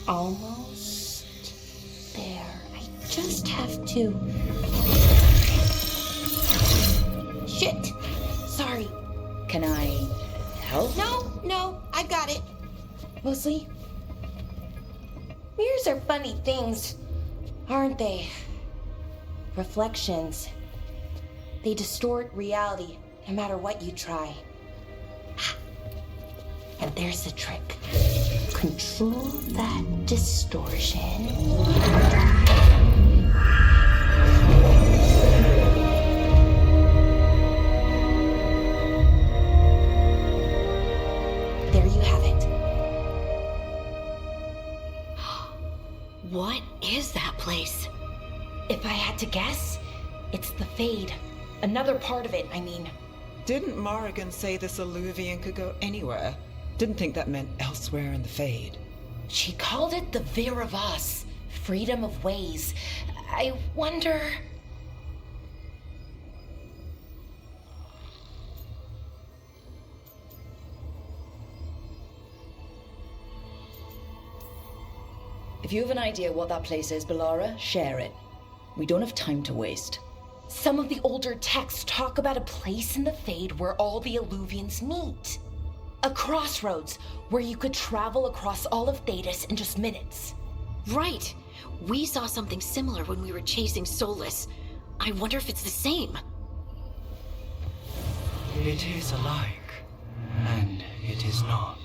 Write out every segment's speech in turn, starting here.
Almost there. I just have to... Shit! Sorry. Can I help? No, I got it. Mostly, mirrors are funny things, aren't they? Reflections. They distort reality, no matter what you try. And there's the trick. Control that distortion. There you have it. What is that place? If I had to guess, it's the Fade. Another part of it, I mean. Didn't Morrigan say this Illuvian could go anywhere? Didn't think that meant elsewhere in the Fade. She called it the Vir of Us, freedom of ways. I wonder... If you have an idea what that place is, Balara, share it. We don't have time to waste. Some of the older texts talk about a place in the Fade where all the Illuvians meet. A crossroads where you could travel across all of Thedas in just minutes. Right. We saw something similar when we were chasing Solus. I wonder if it's the same. It is alike, and it is not.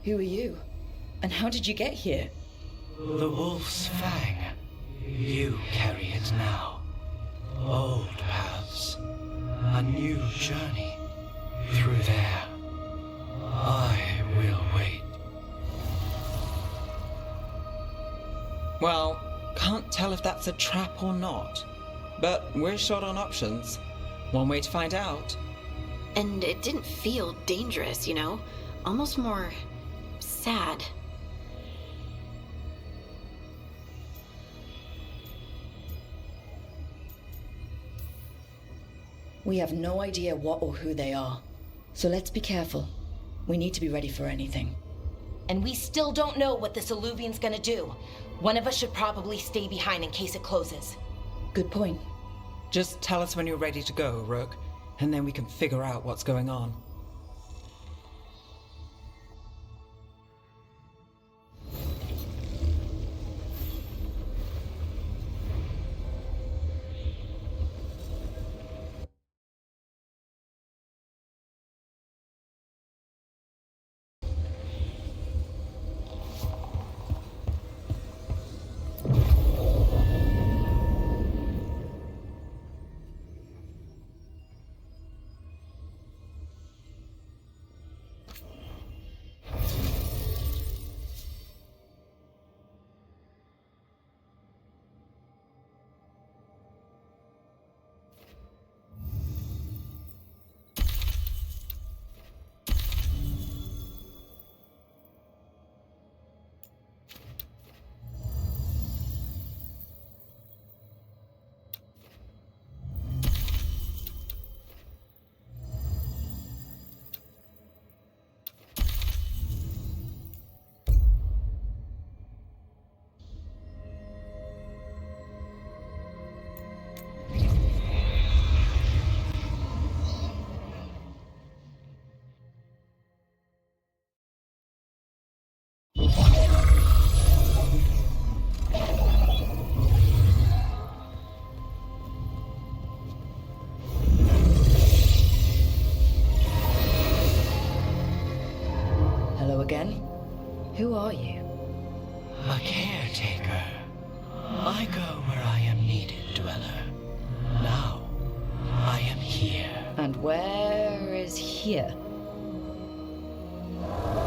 Who are you? And how did you get here? The Wolf's Fang. You carry it now. Old paths. A new journey. Through there. I will wait. Well, can't tell if that's a trap or not. But we're short on options. One way to find out. And it didn't feel dangerous, you know? Almost more... sad. We have no idea what or who they are. So let's be careful. We need to be ready for anything. And we still don't know what this Illuvian's gonna do. One of us should probably stay behind in case it closes. Good point. Just tell us when you're ready to go, Rook, and then we can figure out what's going on. Hello again? Who are you? A caretaker. I go where I am needed, Dweller. Now, I am here. And where is here?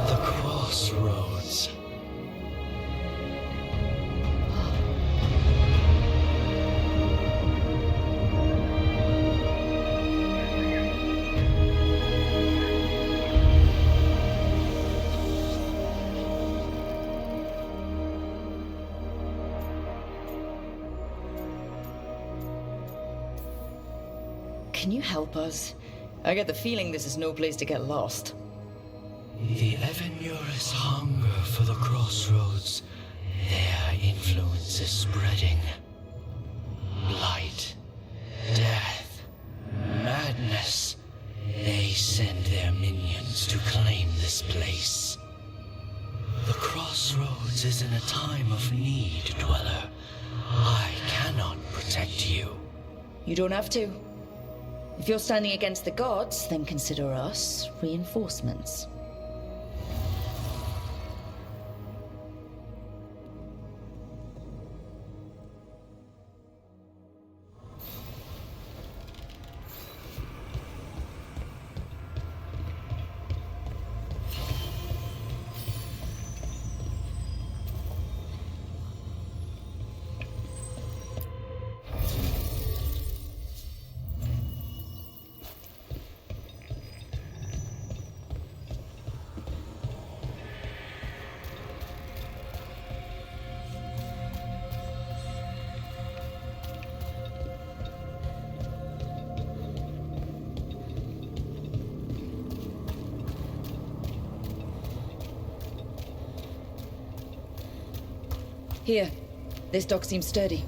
The crossroads. Can you help us? I get the feeling this is no place to get lost. The Evanurus hunger for the crossroads. Their influence is spreading. Blight, death, madness. They send their minions to claim this place. The crossroads is in a time of need, Dweller. I cannot protect you. You don't have to. If you're standing against the gods, then consider us reinforcements. Here. This dock seems sturdy.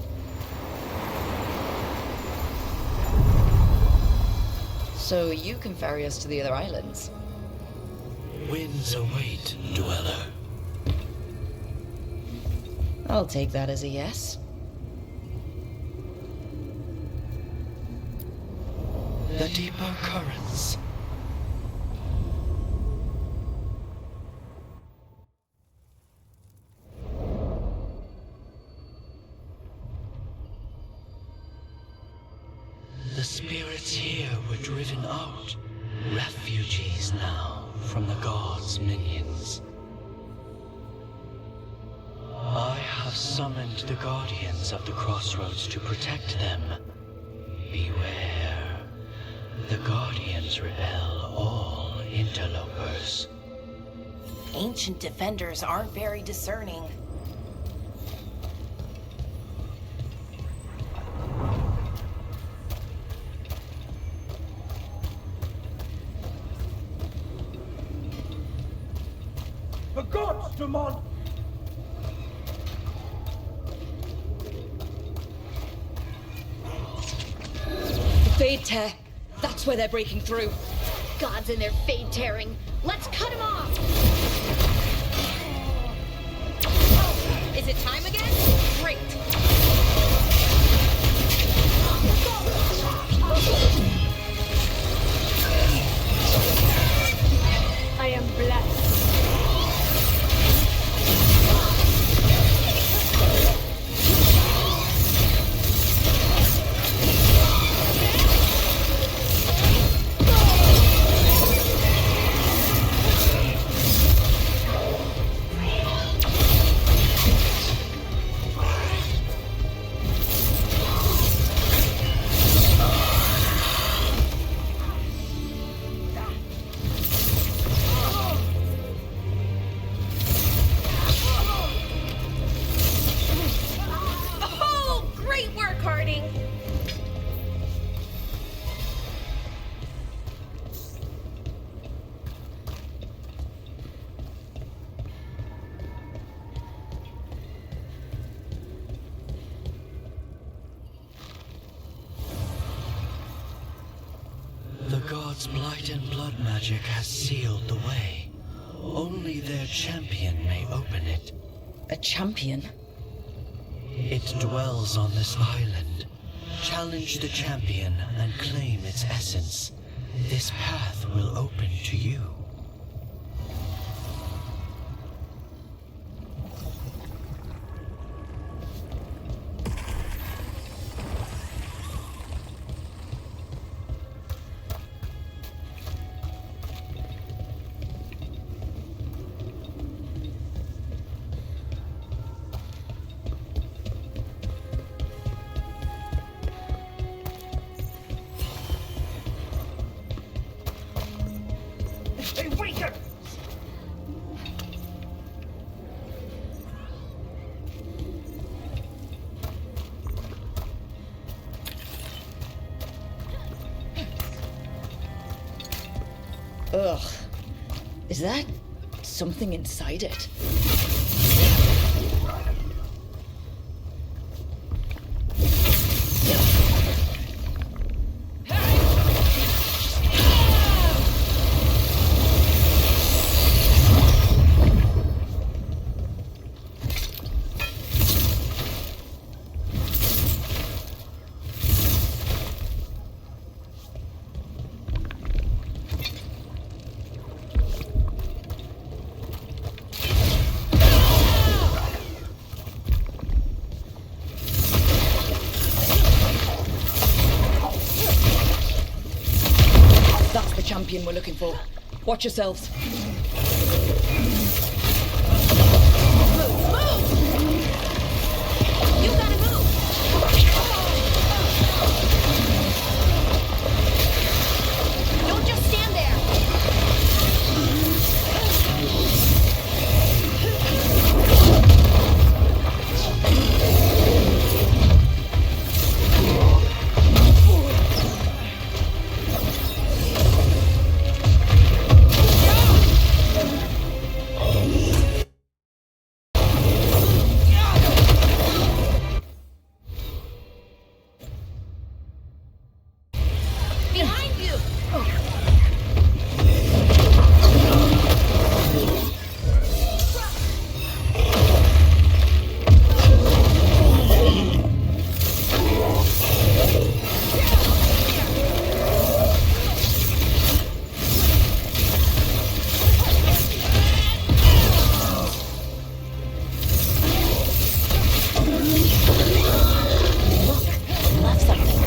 So you can ferry us to the other islands? Winds await, Dweller. I'll take that as a yes. The deeper currents. The spirits here were driven out, refugees now from the gods' minions. I have summoned the guardians of the crossroads to protect them. Beware. The guardians repel all interlopers. Ancient defenders aren't very discerning. The gods demand... The Fade Tear. That's where they're breaking through. Gods and their fade tearing. Let's cut him off! Is it time again? Great! I am blessed. Oh, great work, Harding! The gods' blight and blood magic has sealed the way. Only their champion may open it. A champion? It dwells on this island. Challenge the champion and claim its essence. This path will open to you. Is that something inside it? That's the champion we're looking for. Watch yourselves. You gotta move! Don't just stand there! Behind you! Left something.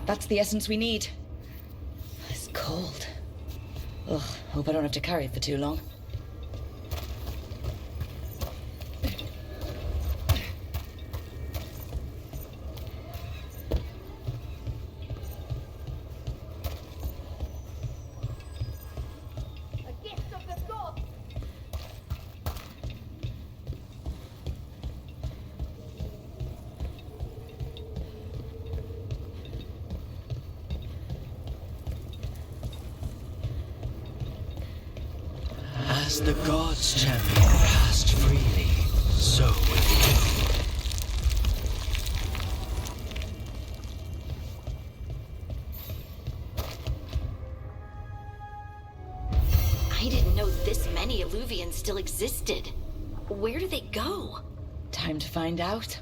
That's the essence we need. It's cold. Ugh, hope I don't have to carry it for too long. A gift of the gods. As the gods' champion passed freely, so will you. I didn't know this many Illuvians still existed. Where do they go? Time to find out.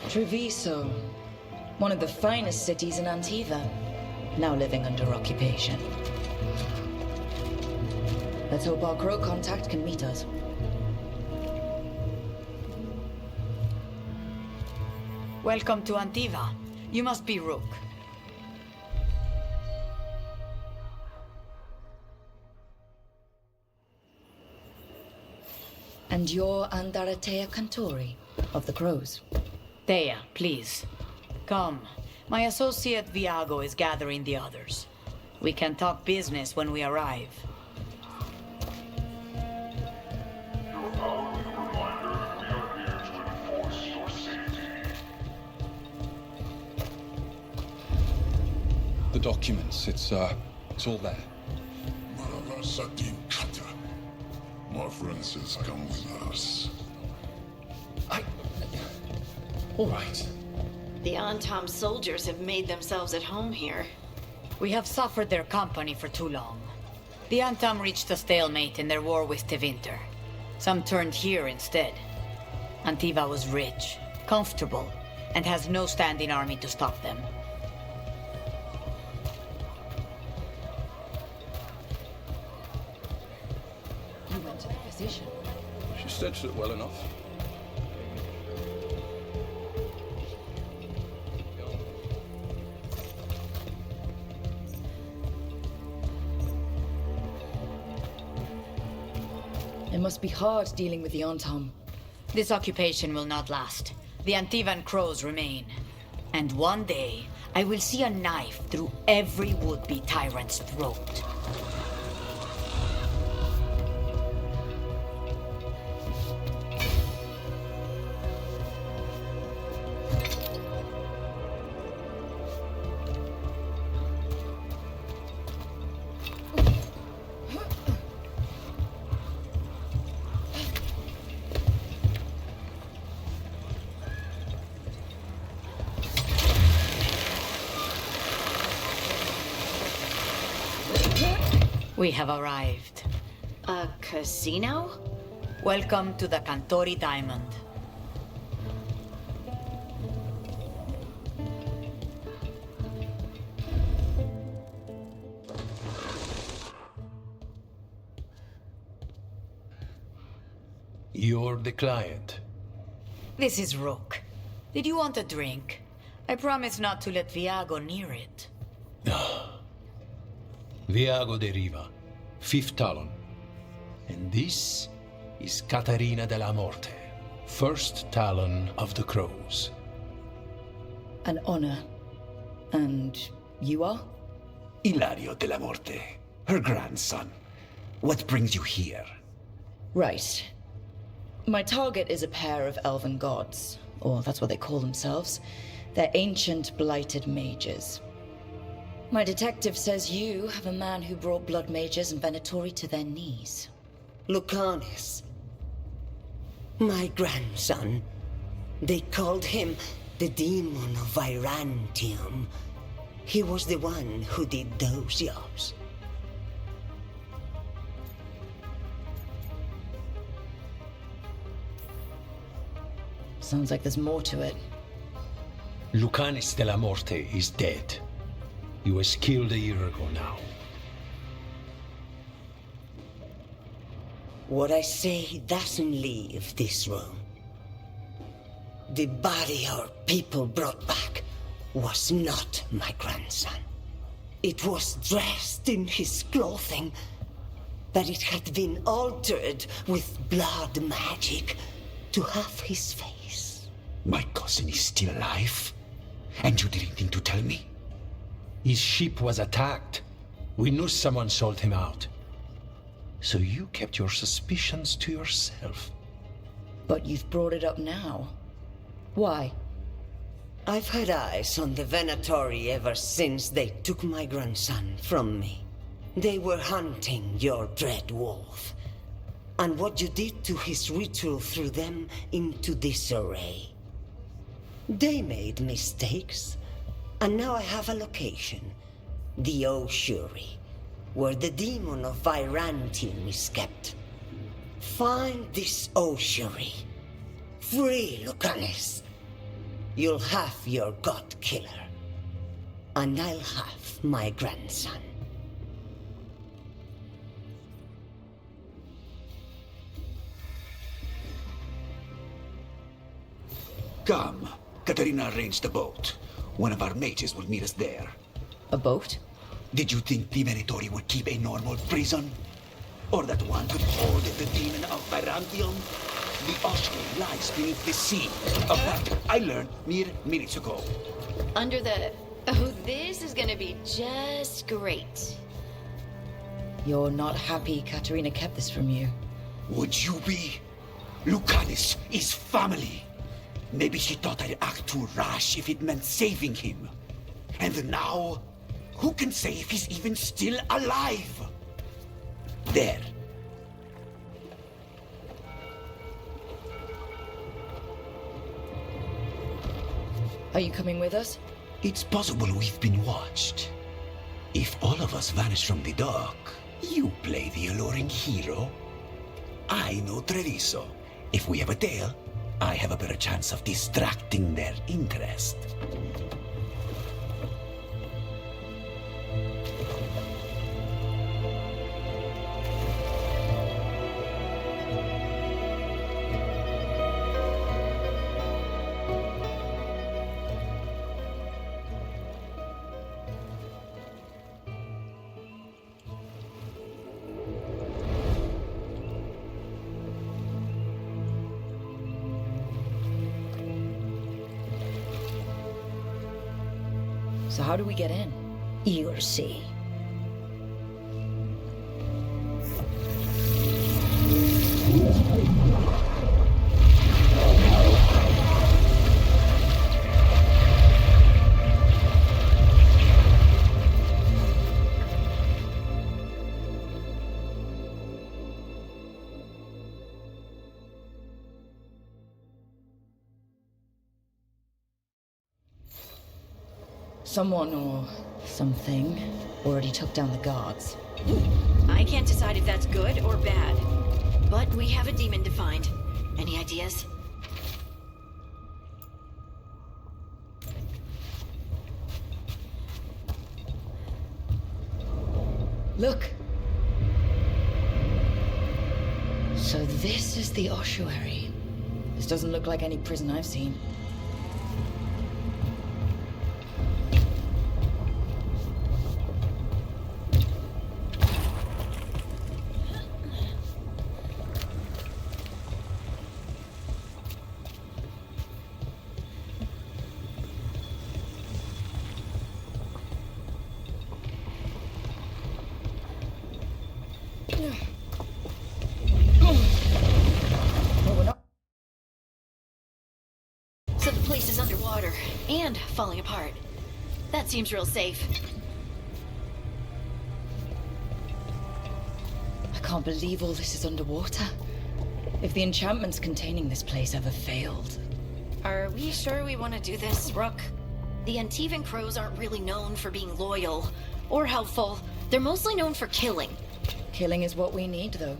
Treviso, one of the finest cities in Antiva, now living under occupation. Let's hope our crow contact can meet us. Welcome to Antiva. You must be Rook. And you're Andaratea Cantori, of the Crows. Thea, please. Come. My associate Viago is gathering the others. We can talk business when we arrive. The documents, it's all there. Maravasatin Kata. My friend says come with us. All right. The Antam soldiers have made themselves at home here. We have suffered their company for too long. The Antam reached a stalemate in their war with Tevinter. Some turned here instead. Antiva was rich, comfortable, and has no standing army to stop them. You went to the physician. She stitched it well enough. It must be hard dealing with the Antam. This occupation will not last. The Antivan crows remain. And one day, I will see a knife through every would-be tyrant's throat. We have arrived. A casino? Welcome to the Cantori Diamond. You're the client. This is Rook. Did you want a drink? I promise not to let Viago near it. Viago de Riva, 5th Talon. And this is Caterina de la Morte, 1st Talon of the Crows. An honor. And you are? Ilario de la Morte, her grandson. What brings you here? Right. My target is a pair of elven gods, or that's what they call themselves. They're ancient, blighted mages. My detective says you have a man who brought blood mages and Venatori to their knees. Lucanis. My grandson. They called him the Demon of Virantium. He was the one who did those jobs. Sounds like there's more to it. Lucanis de la Morte is dead. He was killed a year ago now. What I say doesn't leave this room. The body our people brought back was not my grandson. It was dressed in his clothing, but it had been altered with blood magic to have his face. My cousin is still alive? And you didn't think to tell me? His ship was attacked. We knew someone sold him out. So you kept your suspicions to yourself. But you've brought it up now. Why? I've had eyes on the Venatori ever since they took my grandson from me. They were hunting your dread wolf. And what you did to his ritual threw them into disarray. They made mistakes. And now I have a location. The Ossuary, where the demon of Virantium is kept. Find this Ossuary. Free Lucanis. You'll have your god killer. And I'll have my grandson. Come. Katerina arranged a boat. One of our mages will meet us there. A boat? Did you think the Venatori would keep a normal prison? Or that one could hold the demon of Virantium? The ossuary lies beneath the sea. A fact I learned mere minutes ago. Under the... Oh, this is gonna be just great. You're not happy Katerina kept this from you. Would you be? Lucanis is family. Maybe she thought I'd act too rash if it meant saving him. And now, who can say if he's even still alive? There. Are you coming with us? It's possible we've been watched. If all of us vanish from the dock, you play the alluring hero. I know Treviso. If we have a tail, I have a better chance of distracting their interest. So how do we get in? You'll see. Someone or something already took down the guards. I can't decide if that's good or bad. But we have a demon to find. Any ideas? Look! So this is the ossuary. This doesn't look like any prison I've seen. So the place is underwater and falling apart. That seems real safe. I can't believe all this is underwater. If the enchantments containing this place ever failed. Are we sure we want to do this, Rook? The Antivan Crows aren't really known for being loyal or helpful. They're mostly known for killing. Killing is what we need, though.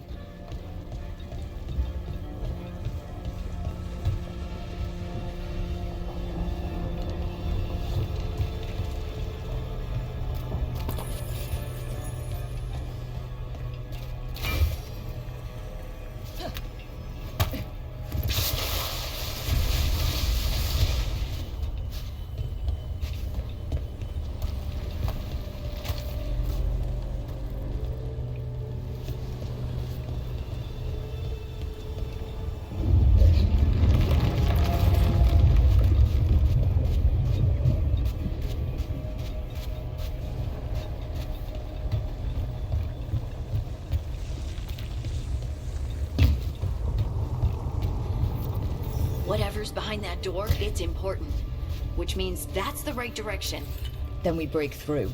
Whatever's behind that door, it's important. Which means that's the right direction. Then we break through.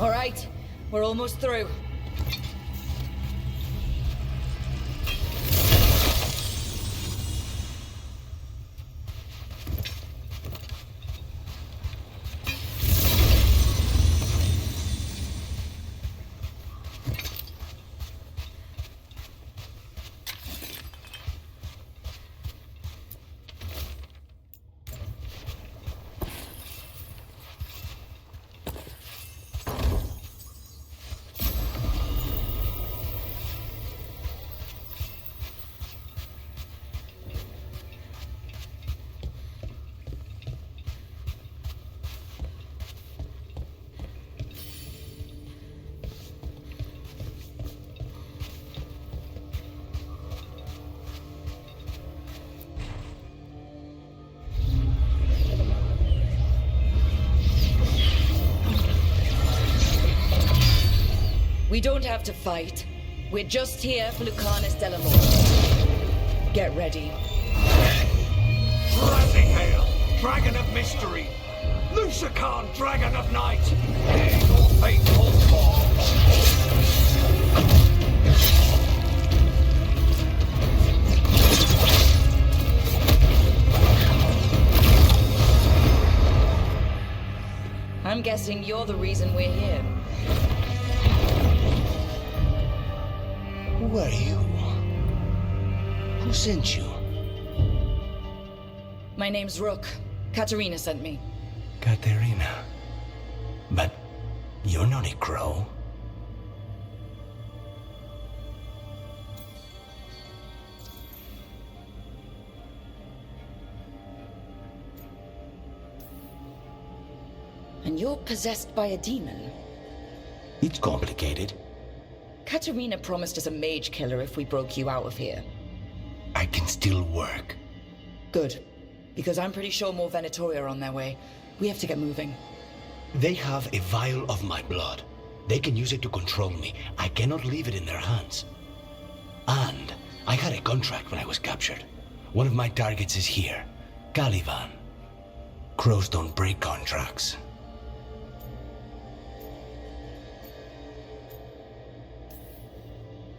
All right, we're almost through. We don't have to fight. We're just here for Lucanus Delamore. Get ready. Rising Hail, Dragon of Mystery! Lucican, Dragon of Night! Hear your fateful call! I'm guessing you're the reason we're here. Who are you? Who sent you? My name's Rook. Katerina sent me. Katerina. But you're not a crow. And you're possessed by a demon. It's complicated. Katerina promised us a mage killer if we broke you out of here. I can still work. Good. Because I'm pretty sure more Venatori are on their way. We have to get moving. They have a vial of my blood. They can use it to control me. I cannot leave it in their hands. And I had a contract when I was captured. One of my targets is here. Caliban. Crows don't break contracts.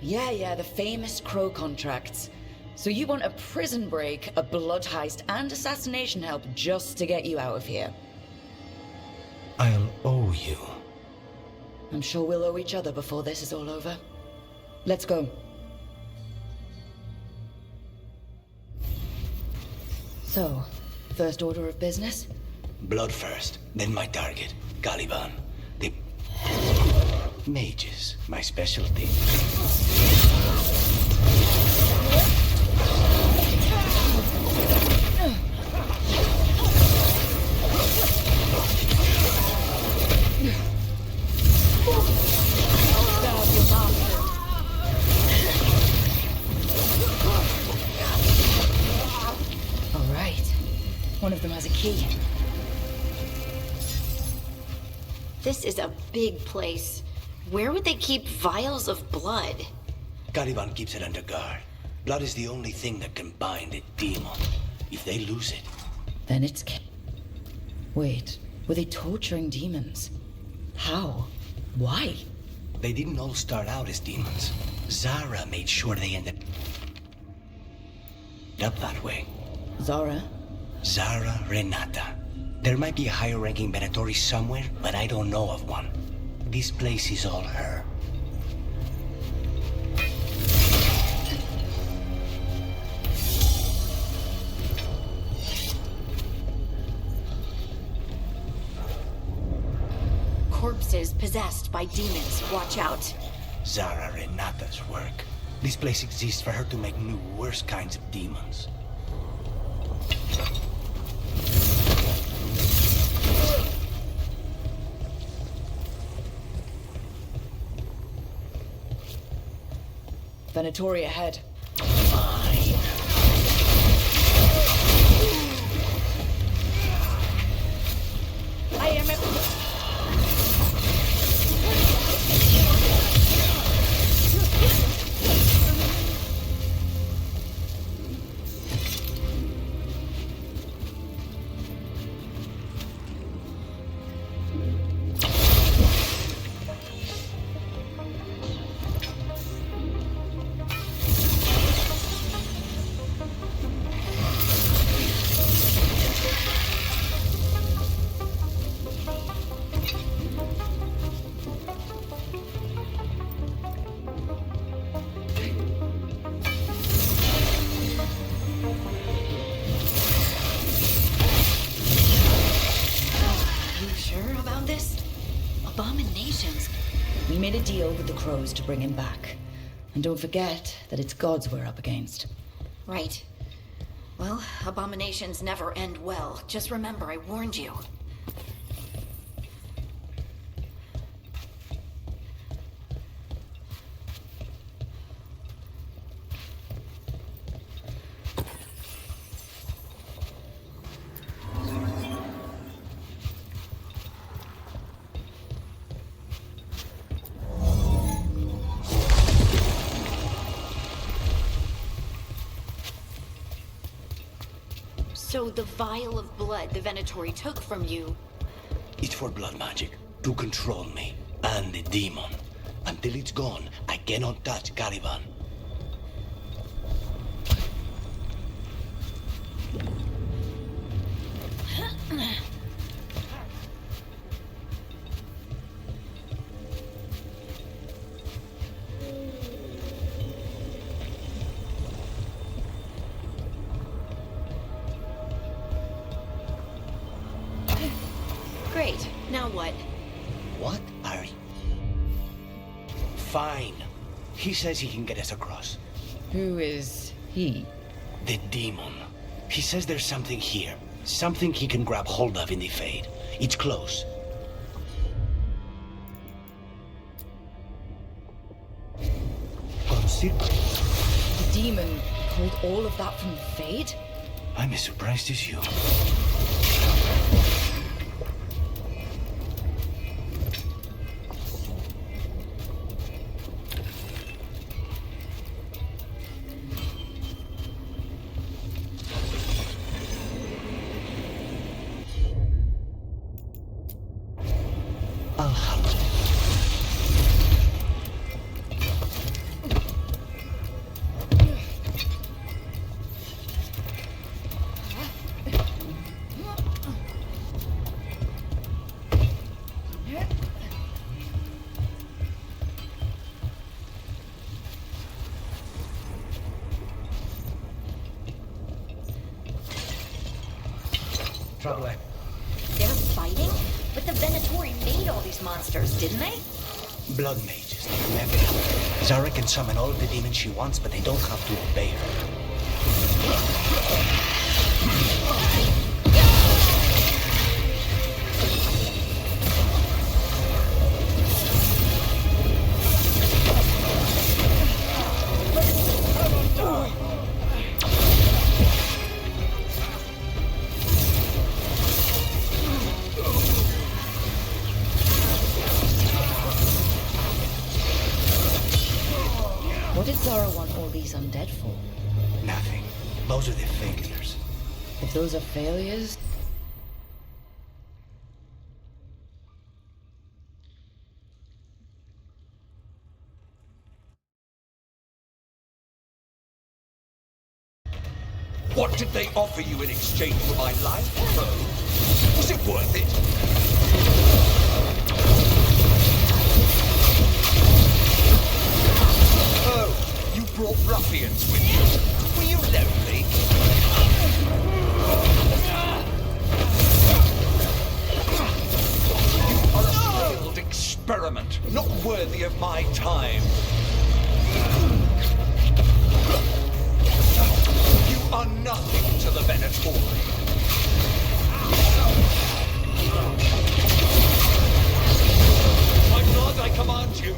Yeah, the famous crow contracts. So you want a prison break, a blood heist, and assassination help just to get you out of here? I'll owe you. I'm sure we'll owe each other before this is all over. Let's go. So, first order of business? Blood first, then my target, Caliban. The mages, my specialty. All right. One of them has a key. This is a big place. Where would they keep vials of blood? Caliban keeps it under guard. Blood is the only thing that can bind a demon. If they lose it... Then it's... Wait, were they torturing demons? How? Why? They didn't all start out as demons. Zara made sure they ended up that way. Zara? Zara Renata. There might be a higher-ranking Venatori somewhere, but I don't know of one. This place is all her. Corpses possessed by demons. Watch out. Zara Renata's work. This place exists for her to make new, worse kinds of demons. Venatori ahead. I am a... Abominations. We made a deal with the crows to bring him back. And don't forget that it's gods we're up against. Right. Well, abominations never end well. Just remember, I warned you. So the vial of blood the Venatori took from you... It's for blood magic, to control me, and the demon. Until it's gone, I cannot touch Caliban. Great. Now what? What are you? Fine. He says he can get us across. Who is he? The demon. He says there's something here. Something he can grab hold of in the Fade. It's close. Consider. The demon pulled all of that from the Fade? I'm as surprised as you. Trouble. They're fighting? But the Venatori made all these monsters, didn't they? Blood mages, remember? Zara can summon all of the demons she wants, but they don't have to obey her. What did Zara want all these undead for? Nothing. Those are the failures. If those are failures... What did they offer you in exchange for my life, Rose? Was it worth it? Oh, you brought ruffians with you. Were you lonely? You are a failed experiment, not worthy of my time. You are nothing to the Venatori. My blood, I command you.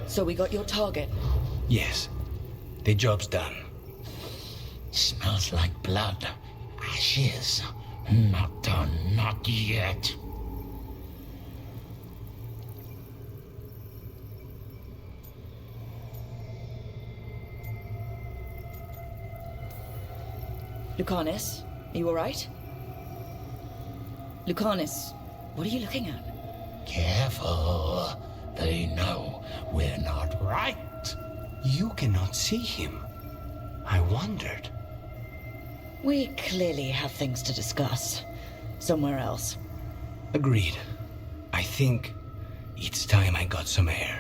So we got your target? Yes. The job's done. Smells like blood. Ashes. Not done, not yet. Lucanis, are you alright? Lucanis, what are you looking at? Careful. They know we're not right. You cannot see him. I wondered. We clearly have things to discuss. Somewhere else. Agreed. I think it's time I got some air.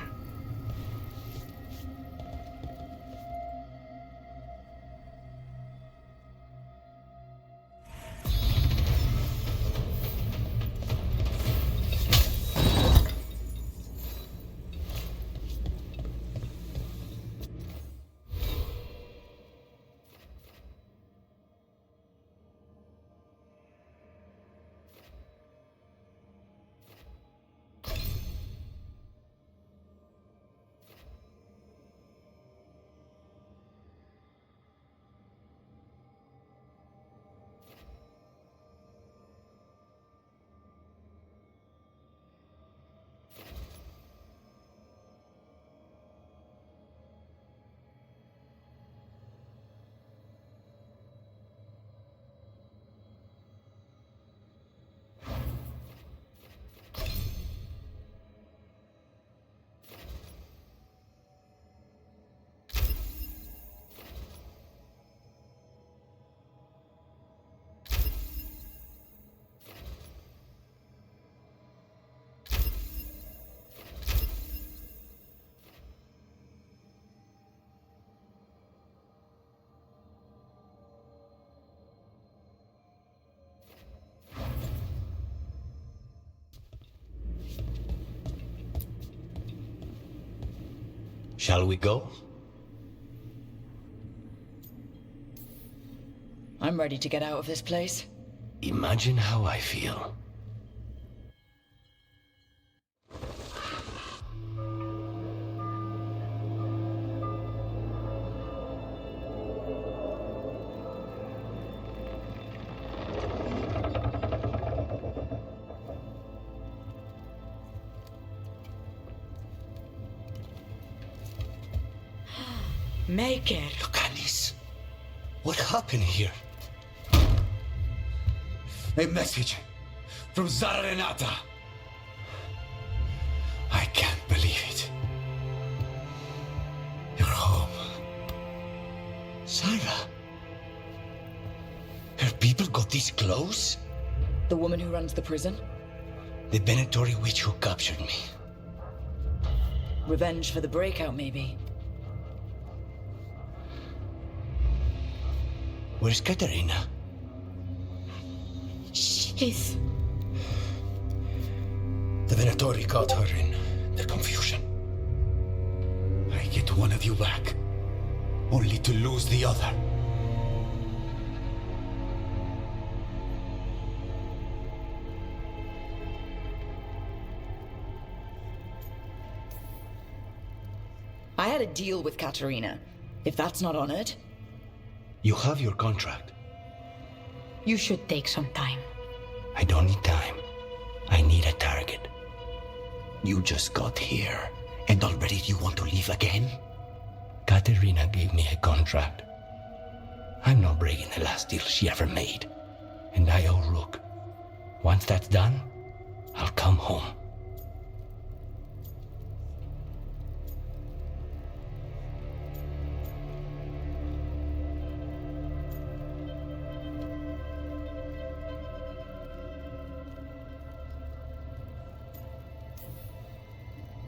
Shall we go? I'm ready to get out of this place. Imagine how I feel. Make it. Lucanis, what happened here? A message from Zara Renata. I can't believe it. You're home. Sarah? Her people got this close? The woman who runs the prison? The Venatori witch who captured me. Revenge for the breakout, maybe. Where's Katerina? She's... The Venatori caught her in their confusion. I get one of you back, only to lose the other. I had a deal with Katerina. If that's not honored... You have your contract. You should take some time. I don't need time. I need a target. You just got here, and already you want to leave again? Katerina gave me a contract. I'm not breaking the last deal she ever made. And I owe Rook. Once that's done, I'll come home.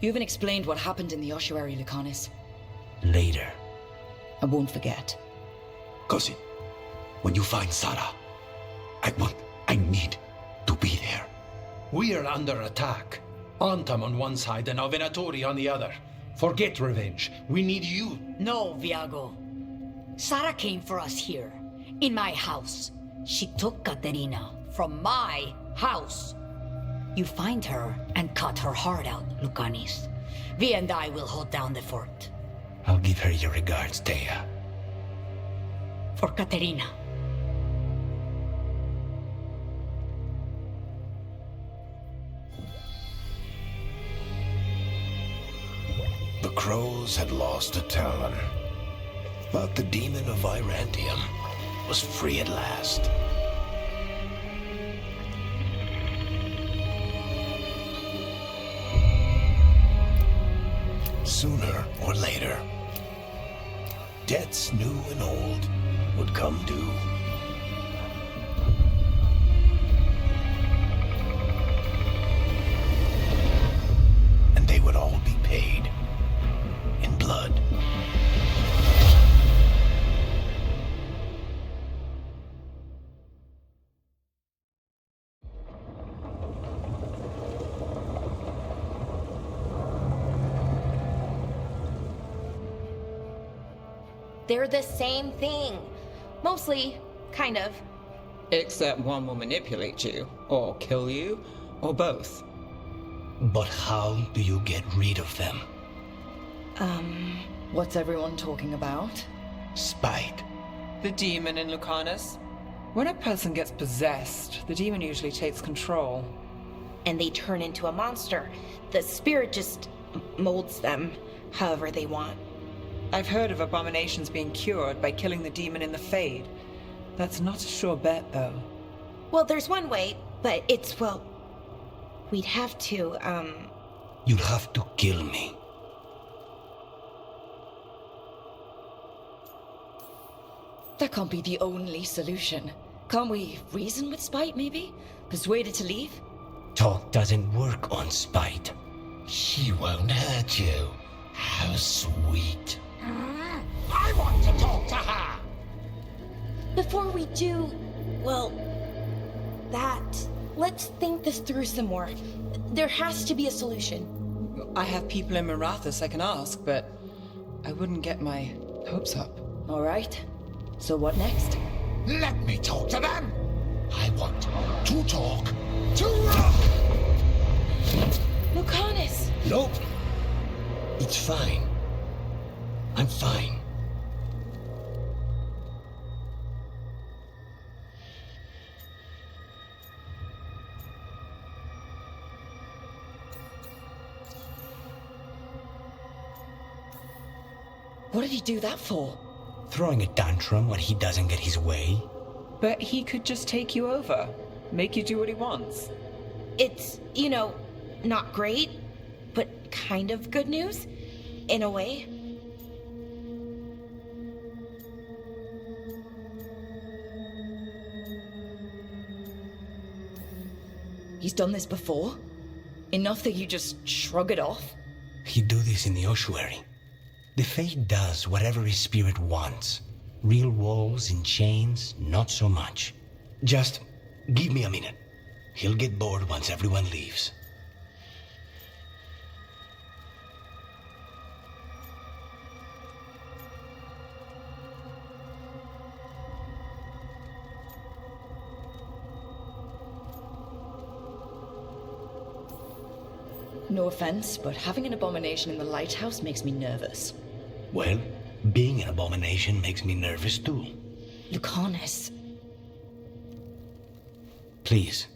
You haven't explained what happened in the ossuary, Lucanis. Later. I won't forget. Cousin, when you find Sarah, I need to be there. We are under attack. Antam on one side and Venatori on the other. Forget revenge. We need you. No, Viago. Sarah came for us here, in my house. She took Katerina from my house. You find her and cut her heart out, Lucanis. Vi and I will hold down the fort. I'll give her your regards, Thea. For Katerina. The crows had lost a talon, but the demon of Irantium was free at last. Sooner or later, debts new and old would come due. And they would all be paid in blood. They're the same thing. Mostly, kind of. Except one will manipulate you, or kill you, or both. But how do you get rid of them? What's everyone talking about? Spite. The demon in Lucanus? When a person gets possessed, the demon usually takes control. And they turn into a monster. The spirit just molds them however they want. I've heard of abominations being cured by killing the demon in the Fade. That's not a sure bet, though. Well, there's one way, but it's, well... We'd have to, You'd have to kill me. That can't be the only solution. Can't we reason with Spite, maybe? Persuade it to leave? Talk doesn't work on Spite. She won't hurt you. How sweet. I want to talk to her! Before we do, well, that... Let's think this through some more. There has to be a solution. I have people in Marathas I can ask, but I wouldn't get my hopes up. All right. So what next? Let me talk to them! I want to talk to Lucanus! Nope. It's fine. I'm fine. What did he do that for? Throwing a tantrum when he doesn't get his way? But he could just take you over. Make you do what he wants. It's, you know, not great, but kind of good news, in a way. He's done this before? Enough that you just shrug it off? He'd do this in the ossuary. The Fate does whatever his spirit wants. Real walls and chains, not so much. Just give me a minute. He'll get bored once everyone leaves. No offense, but having an abomination in the lighthouse makes me nervous. Well, being an abomination makes me nervous too. Lucanus. Please.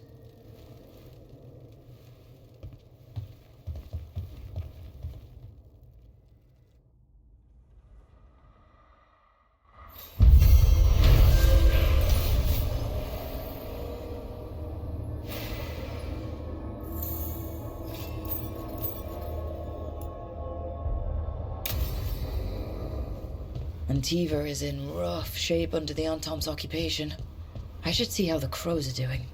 Antiva is in rough shape under the Antom's occupation. I should see how the crows are doing.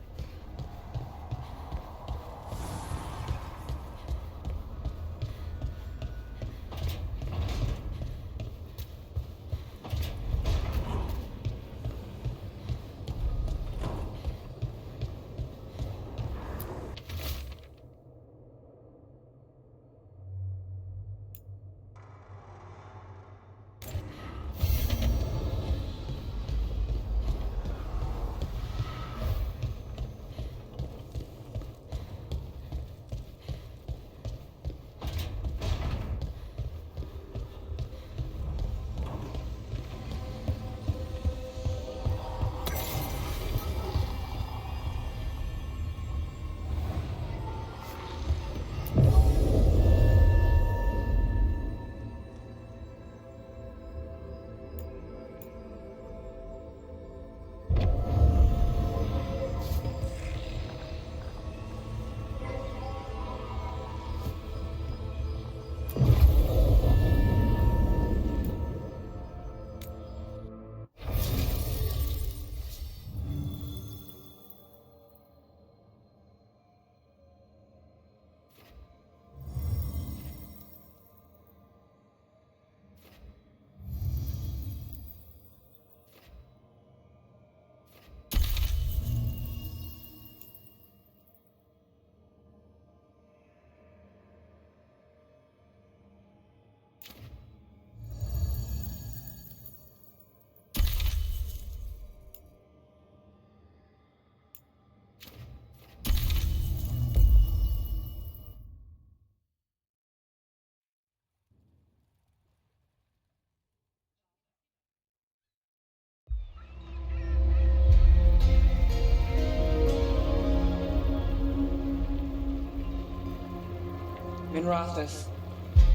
Minrathous,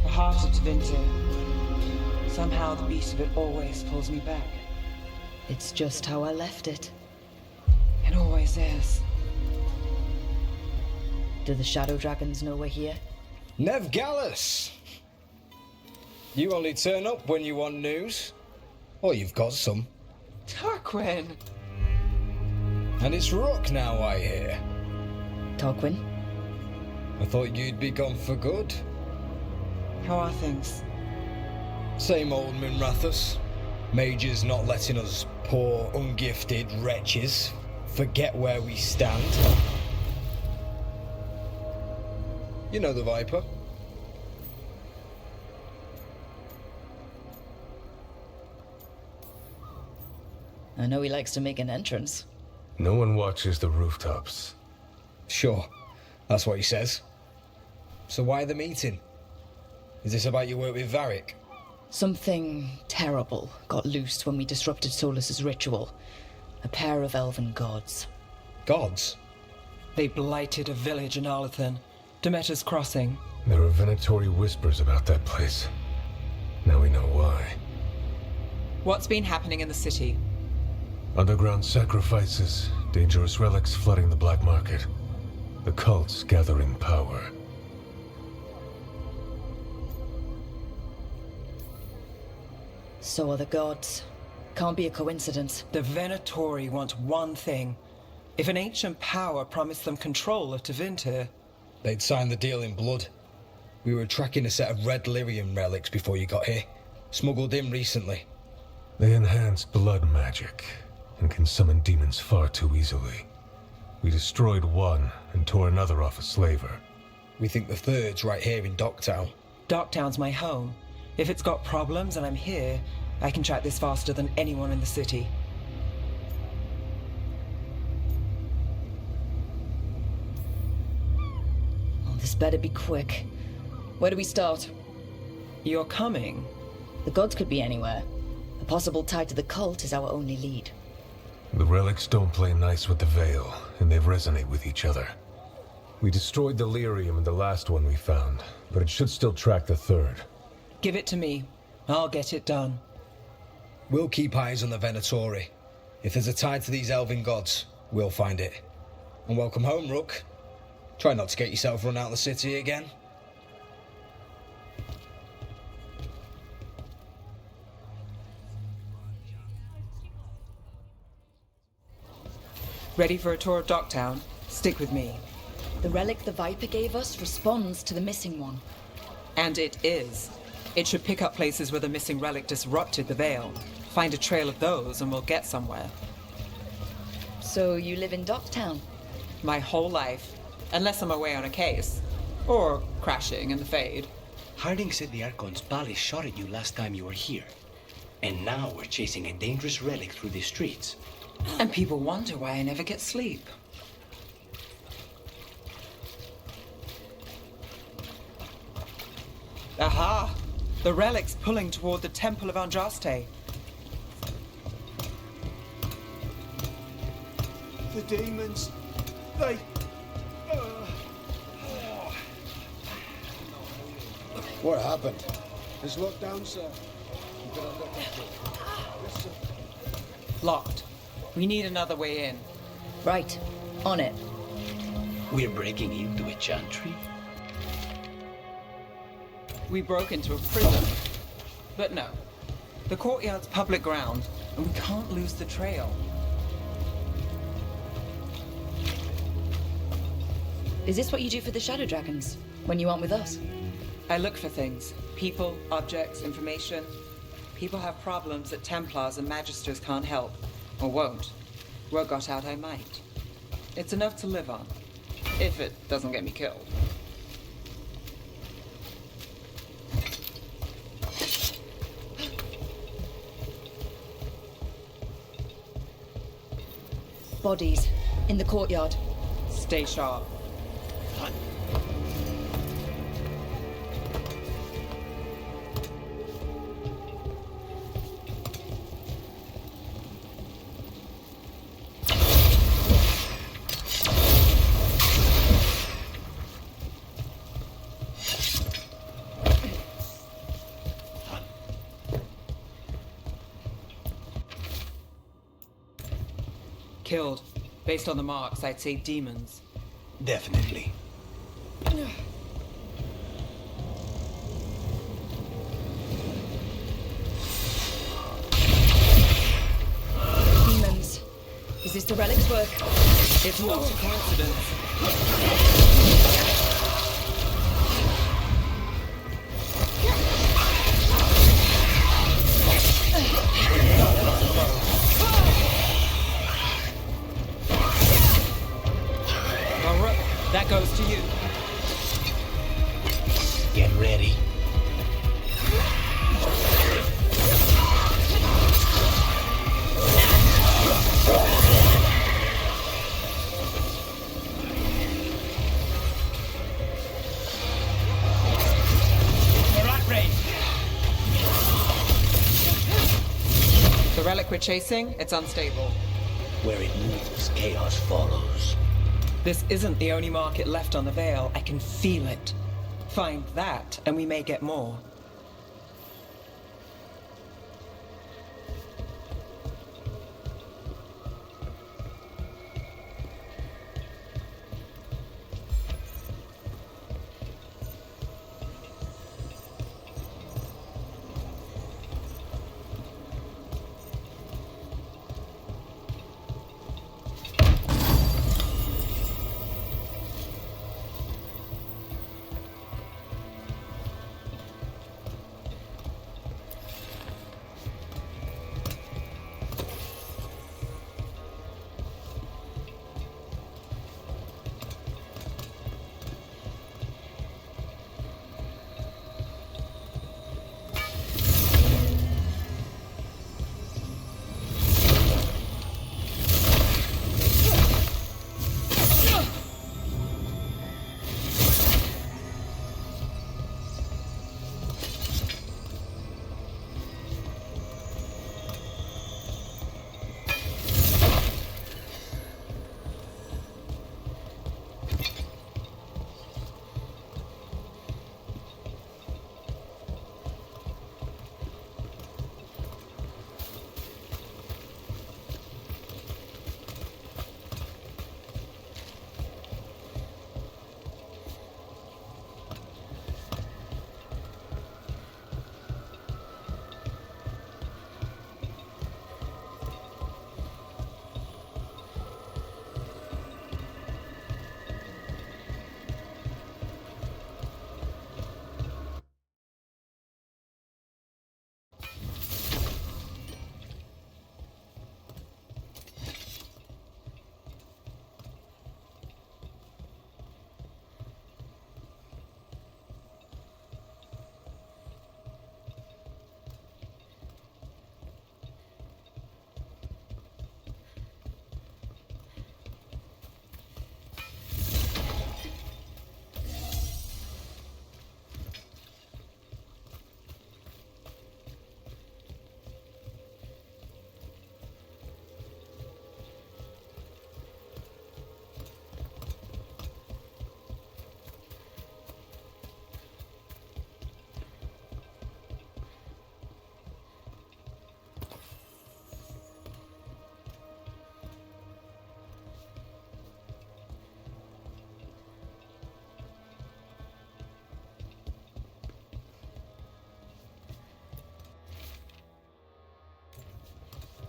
the heart of Tevinter. Somehow the beat of it always pulls me back. It's just how I left it. It always is. Do the Shadow Dragons know we're here? Nev Gallus! You only turn up when you want news. Or you've got some. Tarquin! And it's Rook now, I hear. Tarquin? I thought you'd be gone for good. How are things? Same old Minrathous. Mages not letting us poor, ungifted wretches forget where we stand. You know the Viper. I know he likes to make an entrance. No one watches the rooftops. Sure, that's what he says. So why the meeting? Is this about your work with Varric? Something terrible got loosed when we disrupted Solus's ritual. A pair of elven gods. Gods? They blighted a village in Arlethan, Demeter's Crossing. There are venatory whispers about that place. Now we know why. What's been happening in the city? Underground sacrifices, dangerous relics flooding the black market. The cults gathering power. So are the gods. Can't be a coincidence. The Venatori want one thing. If an ancient power promised them control of Tevinter, they'd sign the deal in blood. We were tracking a set of red lyrium relics before you got here. Smuggled in recently. They enhance blood magic and can summon demons far too easily. We destroyed one and tore another off a slaver. We think the third's right here in Docktown. Docktown's my home. If it's got problems and I'm here, I can track this faster than anyone in the city. Oh, this better be quick. Where do we start? You're coming? The gods could be anywhere. A possible tie to the cult is our only lead. The relics don't play nice with the Veil, and they resonate with each other. We destroyed the lyrium in the last one we found, but it should still track the third. Give it to me. I'll get it done. We'll keep eyes on the Venatori. If there's a tie to these elven gods, we'll find it. And welcome home, Rook. Try not to get yourself run out of the city again. Ready for a tour of Docktown? Stick with me. The relic the Viper gave us responds to the missing one. And it is. It should pick up places where the missing relic disrupted the Veil. Find a trail of those and we'll get somewhere. So you live in Docktown? My whole life. Unless I'm away on a case. Or crashing in the Fade. Harding said the Archon's palace shot at you last time you were here. And now we're chasing a dangerous relic through the streets. And people wonder why I never get sleep. Aha! The relic's pulling toward the Temple of Andraste. The demons, they... What happened? It's locked down, sir. You better look into it. Yes, sir. Locked. We need another way in. Right. On it. We're breaking into a chantry? We broke into a prison. But no. The courtyard's public ground, and we can't lose the trail. Is this what you do for the Shadow Dragons, when you aren't with us? I look for things. People, objects, information. People have problems that Templars and Magisters can't help. Or won't. Word got out I might. It's enough to live on. If it doesn't get me killed. Bodies. In the courtyard. Stay sharp. Killed. Based on the marks, I'd say demons. Definitely. Demons. Is this the relic's work? It's not a coincidence. Well, Rook, that goes to you. Get ready. The relic we're chasing, it's unstable. Where it moves, chaos follows. This isn't the only market left on the Veil. I can feel it. Find that, and we may get more.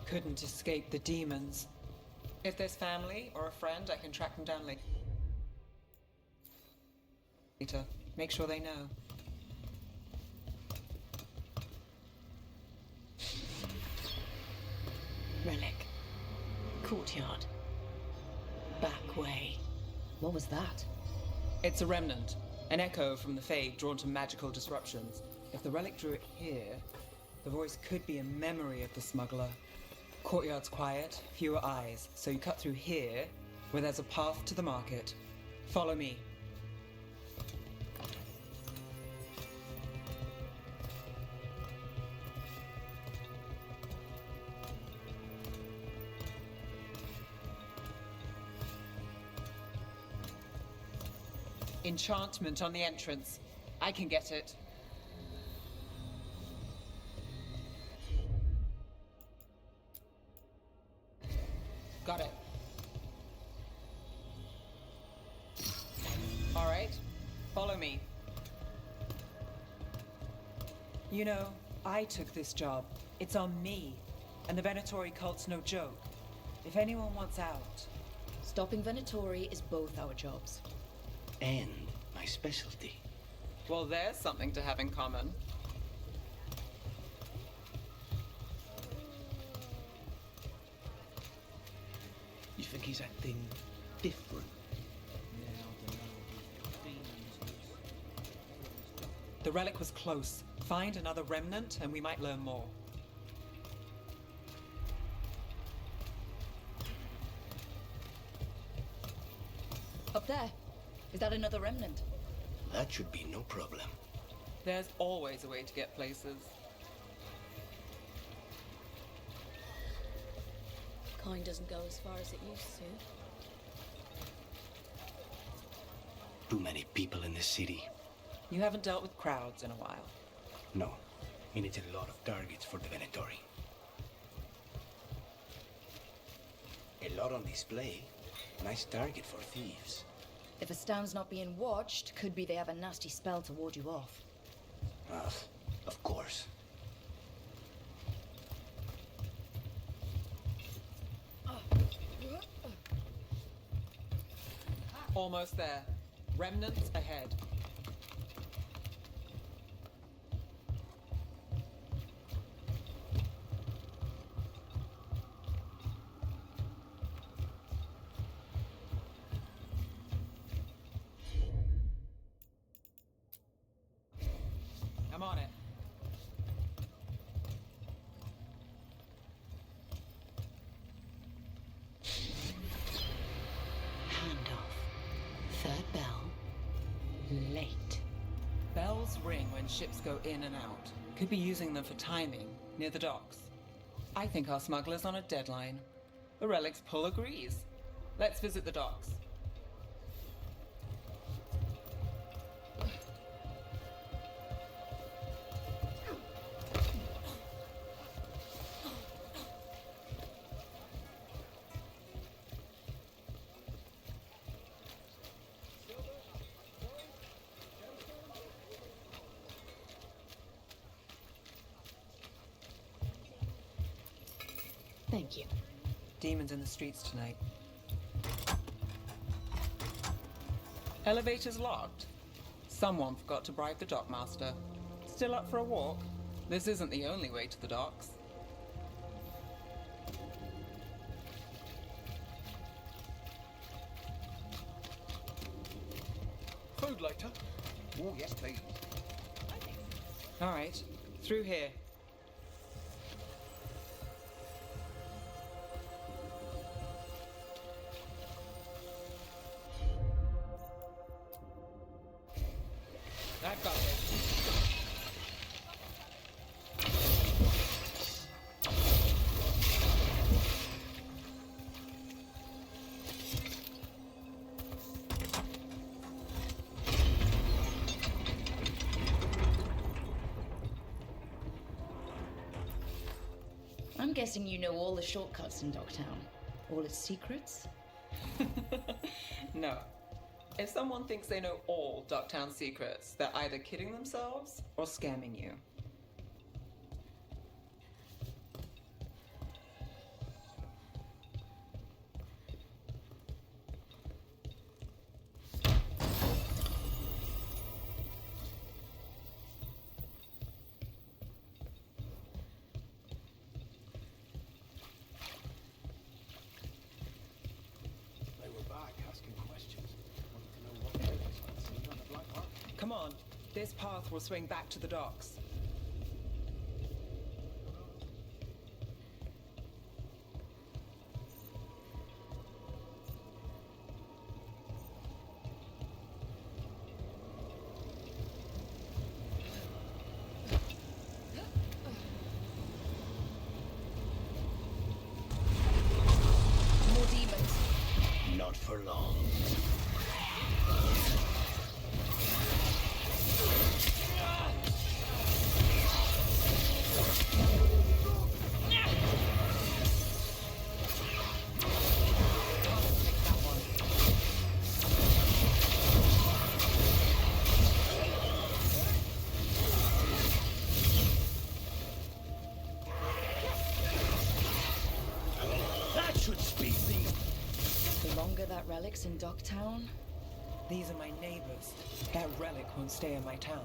Couldn't escape the demons. If there's family or a friend, I can track them down later. Make sure they know. Relic. Courtyard. Back way. What was that? It's a remnant. An echo from the Fade drawn to magical disruptions. If the relic drew it here, the voice could be a memory of the smuggler. Courtyard's quiet, fewer eyes, so you cut through here, where there's a path to the market. Follow me. Enchantment on the entrance. I can get it. Got it. Follow me. You know, I took this job. It's on me. And the Venatori cult's no joke. If anyone wants out... Stopping Venatori is both our jobs. And my specialty. Well, there's something to have in common. You think he's acting different? The relic was close. Find another remnant and we might learn more. Up there. Is that another remnant? That should be no problem. There's always a way to get places. Coin doesn't go as far as it used to. Too many people in the city. You haven't dealt with crowds in a while. No. It needs a lot of targets for the Venatori. A lot on display. Nice target for thieves. If a town's not being watched, could be they have a nasty spell to ward you off. Of course. Almost there. Remnants ahead. I'm on it. Handoff. Third bell. Late. Bells ring when ships go in and out. Could be using them for timing, near the docks. I think our smuggler's on a deadline. The relic's pull agrees. Let's visit the docks. Thank you. Demons in the streets tonight. Elevator's locked. Someone forgot to bribe the dockmaster. Still up for a walk? This isn't the only way to the docks. Food later? Oh, yes, please. All right, through here. I've got it. I'm guessing you know all the shortcuts in Docktown. All its secrets? No. If someone thinks they know all Ducktown secrets, they're either kidding themselves or scamming you. They were back asking questions. Wanted to know what Veilguard's been seeing on the Black Market. Come on, this path will swing back to the docks. More demons. Not for long. relics in Docktown? These are my neighbors. That relic won't stay in my town.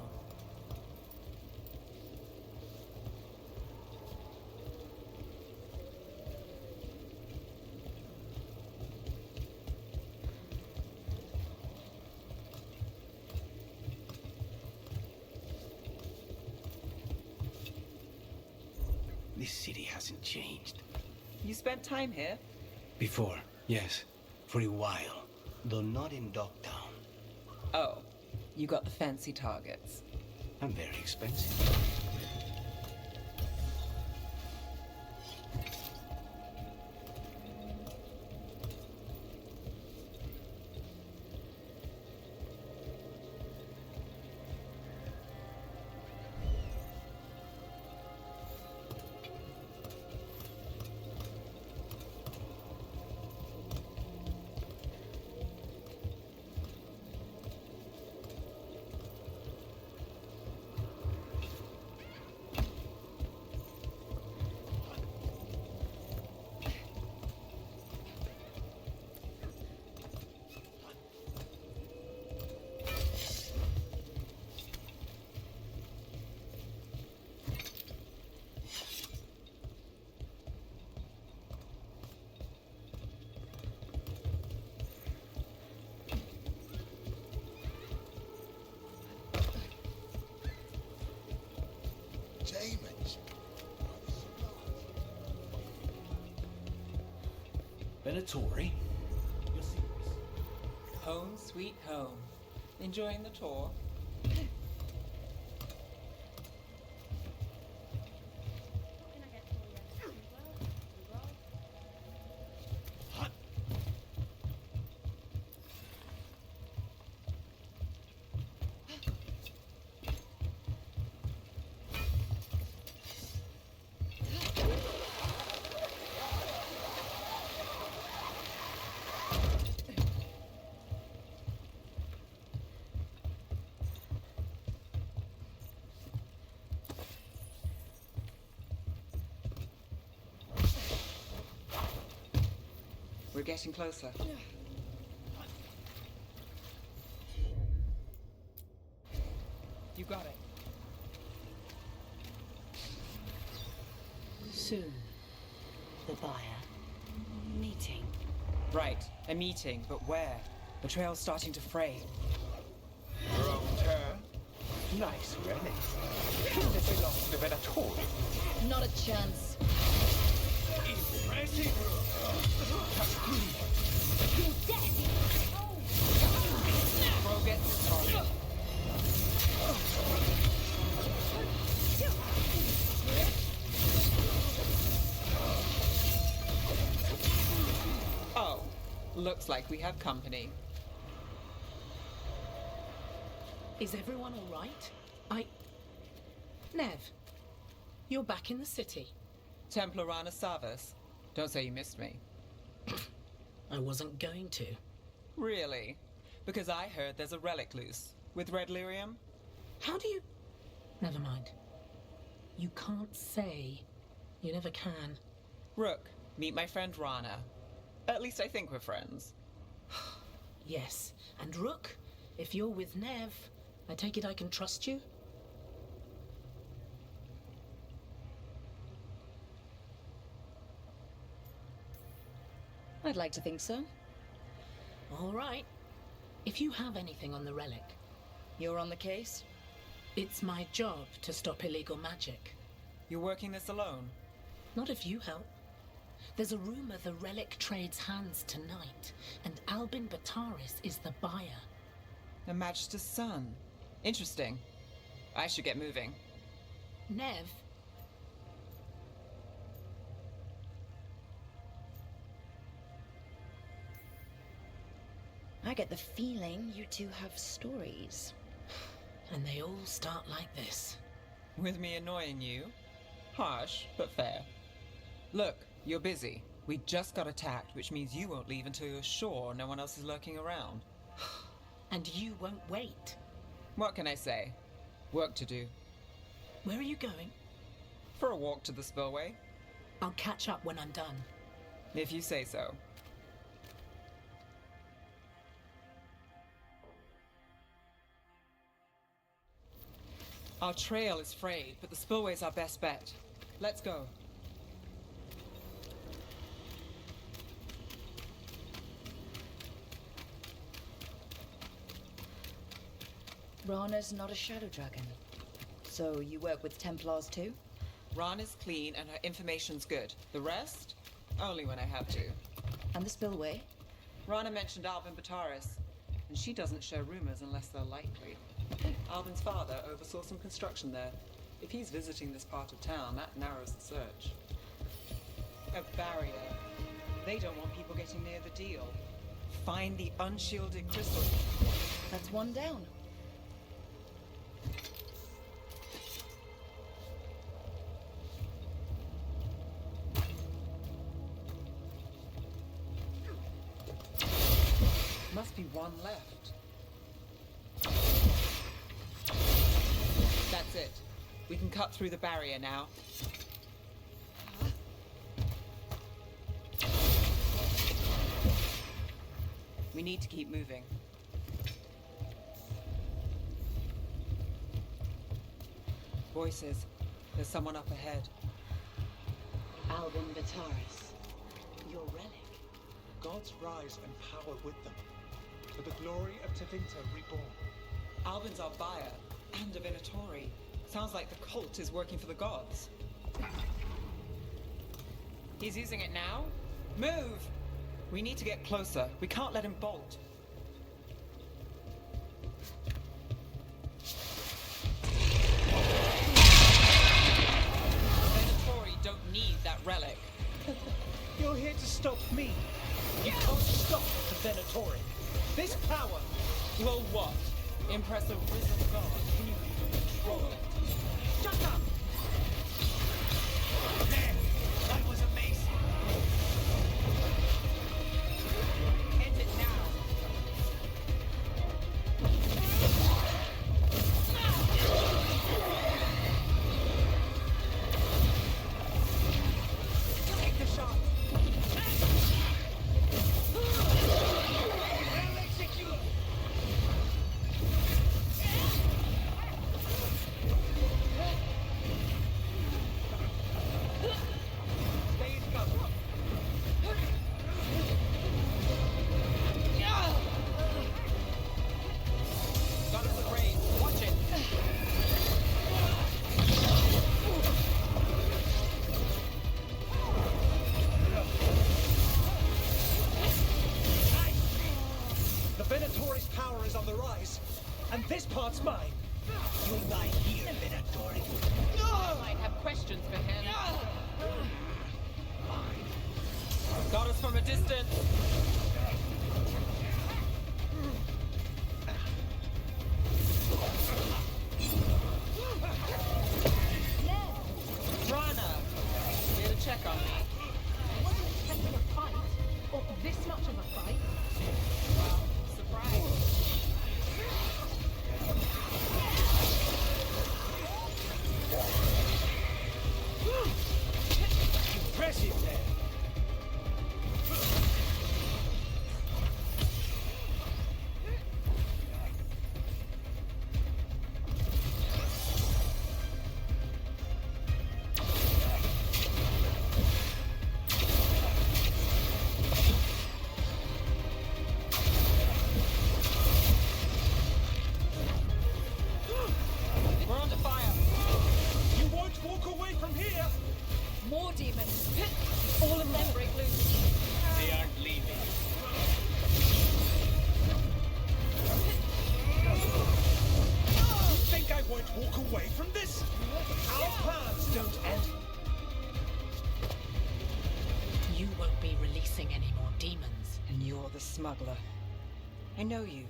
This city hasn't changed. You spent time here? Before, yes. For a while. Though not in Docktown. Oh, you got the fancy targets. I'm very expensive. Demons. Venatori? You're serious? Home sweet home. Enjoying the tour? We're getting closer. You got it. Soon. The buyer. Meeting. Right, a meeting, but where? The trail's starting to fray. Wrong turn. Nice relic. This belongs to the Venatori. Not a chance. Impressive. Bro gets target. Oh, looks like we have company. Is everyone all right? Nev, you're back in the city. Templar Rana Savas. Don't say you missed me. I wasn't going to. Really? Because I heard there's a relic loose. With red lyrium? How do you... Never mind. You can't say. You never can. Rook, meet my friend Rana. At least I think we're friends. Yes. And Rook, if you're with Nev, I take it I can trust you? I'd like to think so. All right. If you have anything on the relic... You're on the case? It's my job to stop illegal magic. You're working this alone? Not if you help. There's a rumor the relic trades hands tonight, and Albin Bataris is the buyer. The Magister's son. Interesting. I should get moving. Nev? I get the feeling you two have stories. And they all start like this. With me annoying you? Harsh, but fair. Look, you're busy. We just got attacked, which means you won't leave until you're sure no one else is lurking around. And you won't wait. What can I say? Work to do. Where are you going? For a walk to the spillway. I'll catch up when I'm done. If you say so. Our trail is frayed, but the spillway's our best bet. Let's go. Rana's not a shadow dragon. So you work with Templars too? Rana's clean and her information's good. The rest? Only when I have to. And the spillway? Rana mentioned Albin Bataris, and she doesn't share rumors unless they're likely. Albin's father oversaw some construction there. If he's visiting this part of town, that narrows the search. A barrier. They don't want people getting near the deal. Find the unshielded crystal. That's one down. Must be one left. That's it. We can cut through the barrier now. We need to keep moving. Voices. There's someone up ahead. Albin Bataris, your relic. Gods rise and power with them. To the glory of Tevinter reborn. Albin's our buyer, and a Venatori. Sounds like the cult is working for the gods. He's using it now? Move! We need to get closer. We can't let him bolt. Venatori don't need that relic. You're here to stop me. You can't stop the Venatori. This power. Well, what? Impress a risen god. Can you control it? Shut up! There! That was amazing! End it now! Take the shot! Well executed! Venatori's power is on the rise, and this part's mine. You'll die here, Venatori. I might have questions for him. Got us from a distance. Rana, here to check on me. I wasn't expecting a fight, or this much of a fight. Wow, surprise. Impressive there. We're under fire. You won't walk away from here. More demons. All of them break loose. They aren't leaving. You think I won't walk away from this? Our paths don't end. You won't be releasing any more demons. And you're the smuggler. I know you.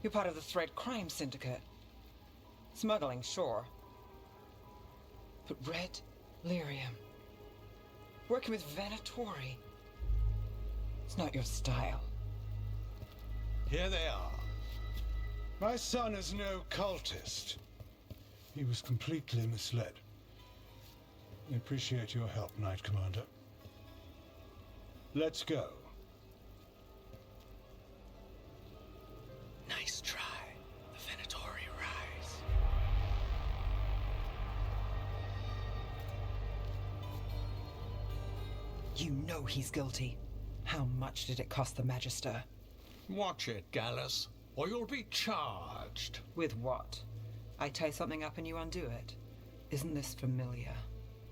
You're part of the Thread Crime Syndicate. Smuggling, sure. But Red Lyrium. Working with Venatori. It's not your style. Here they are. My son is no cultist. He was completely misled. I appreciate your help, Knight Commander. Let's go. Nice try. The Venatori rise. You know he's guilty. How much did it cost the Magister? Watch it, Gallus, or you'll be charged. With what? I tie something up and you undo it. Isn't this familiar?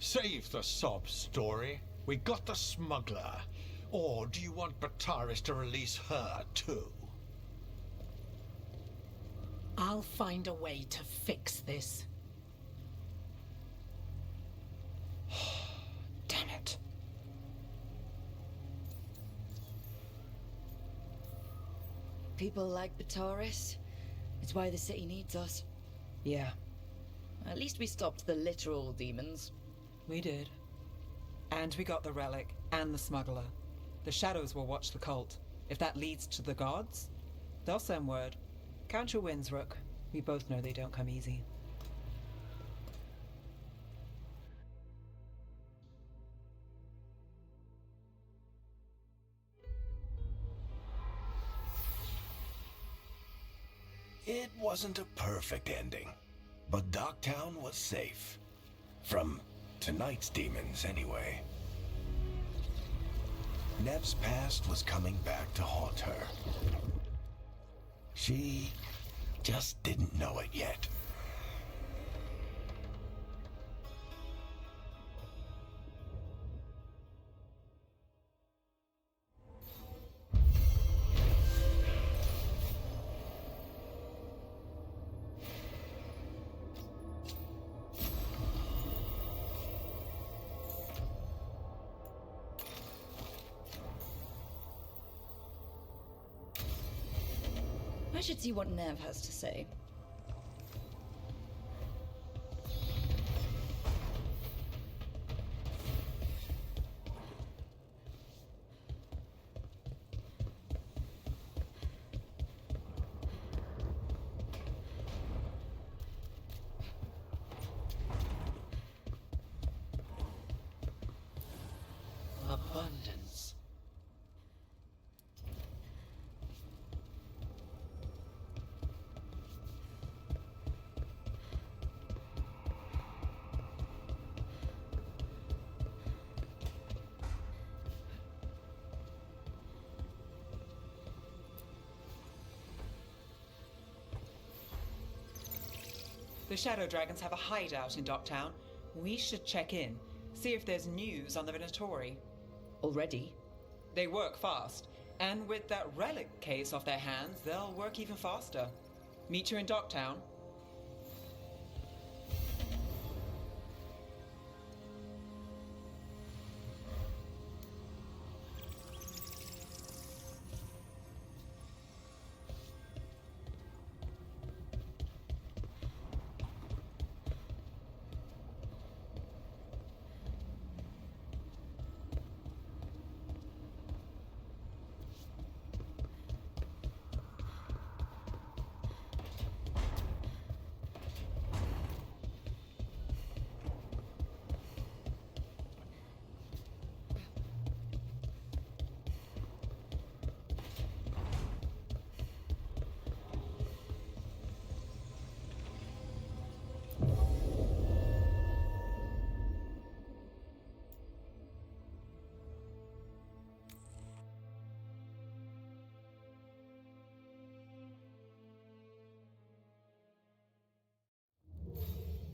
Save the sob story. We got the smuggler. Or do you want Bataris to release her, too? I'll find a way to fix this. Damn it. People like Bataris. It's why the city needs us. Yeah. At least we stopped the literal demons. We did. And we got the relic and the smuggler. The shadows will watch the cult. If that leads to the gods, they'll send word. Count your wins, Rook. We both know they don't come easy. It wasn't a perfect ending, but Docktown was safe. From tonight's demons, anyway. Nev's past was coming back to haunt her. She just didn't know it yet. I should see what Nev has to say. Abundance. The Shadow Dragons have a hideout in Docktown. We should check in, see if there's news on the Venatori. Already? They work fast, and with that relic case off their hands, they'll work even faster. Meet you in Docktown.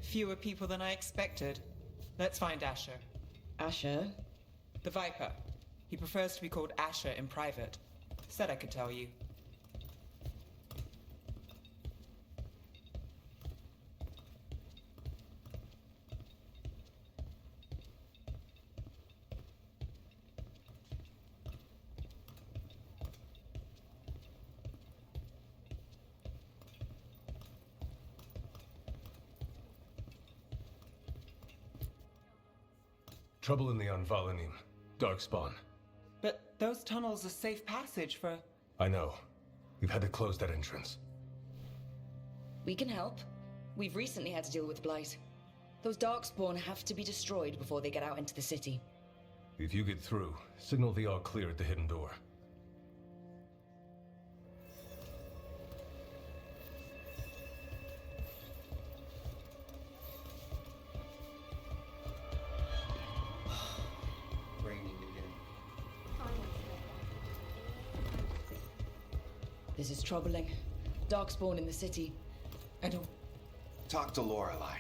Fewer people than I expected. Let's find Asher. Asher? The Viper. He prefers to be called Asher in private. Said I could tell you. Trouble in the Anvalanim. Darkspawn. But those tunnels are safe passage for... I know. We've had to close that entrance. We can help. We've recently had to deal with Blight. Those Darkspawn have to be destroyed before they get out into the city. If you get through, signal the all clear at the hidden door. Raining again. This is troubling. Darkspawn in the city. I don't... Talk to Lorelei.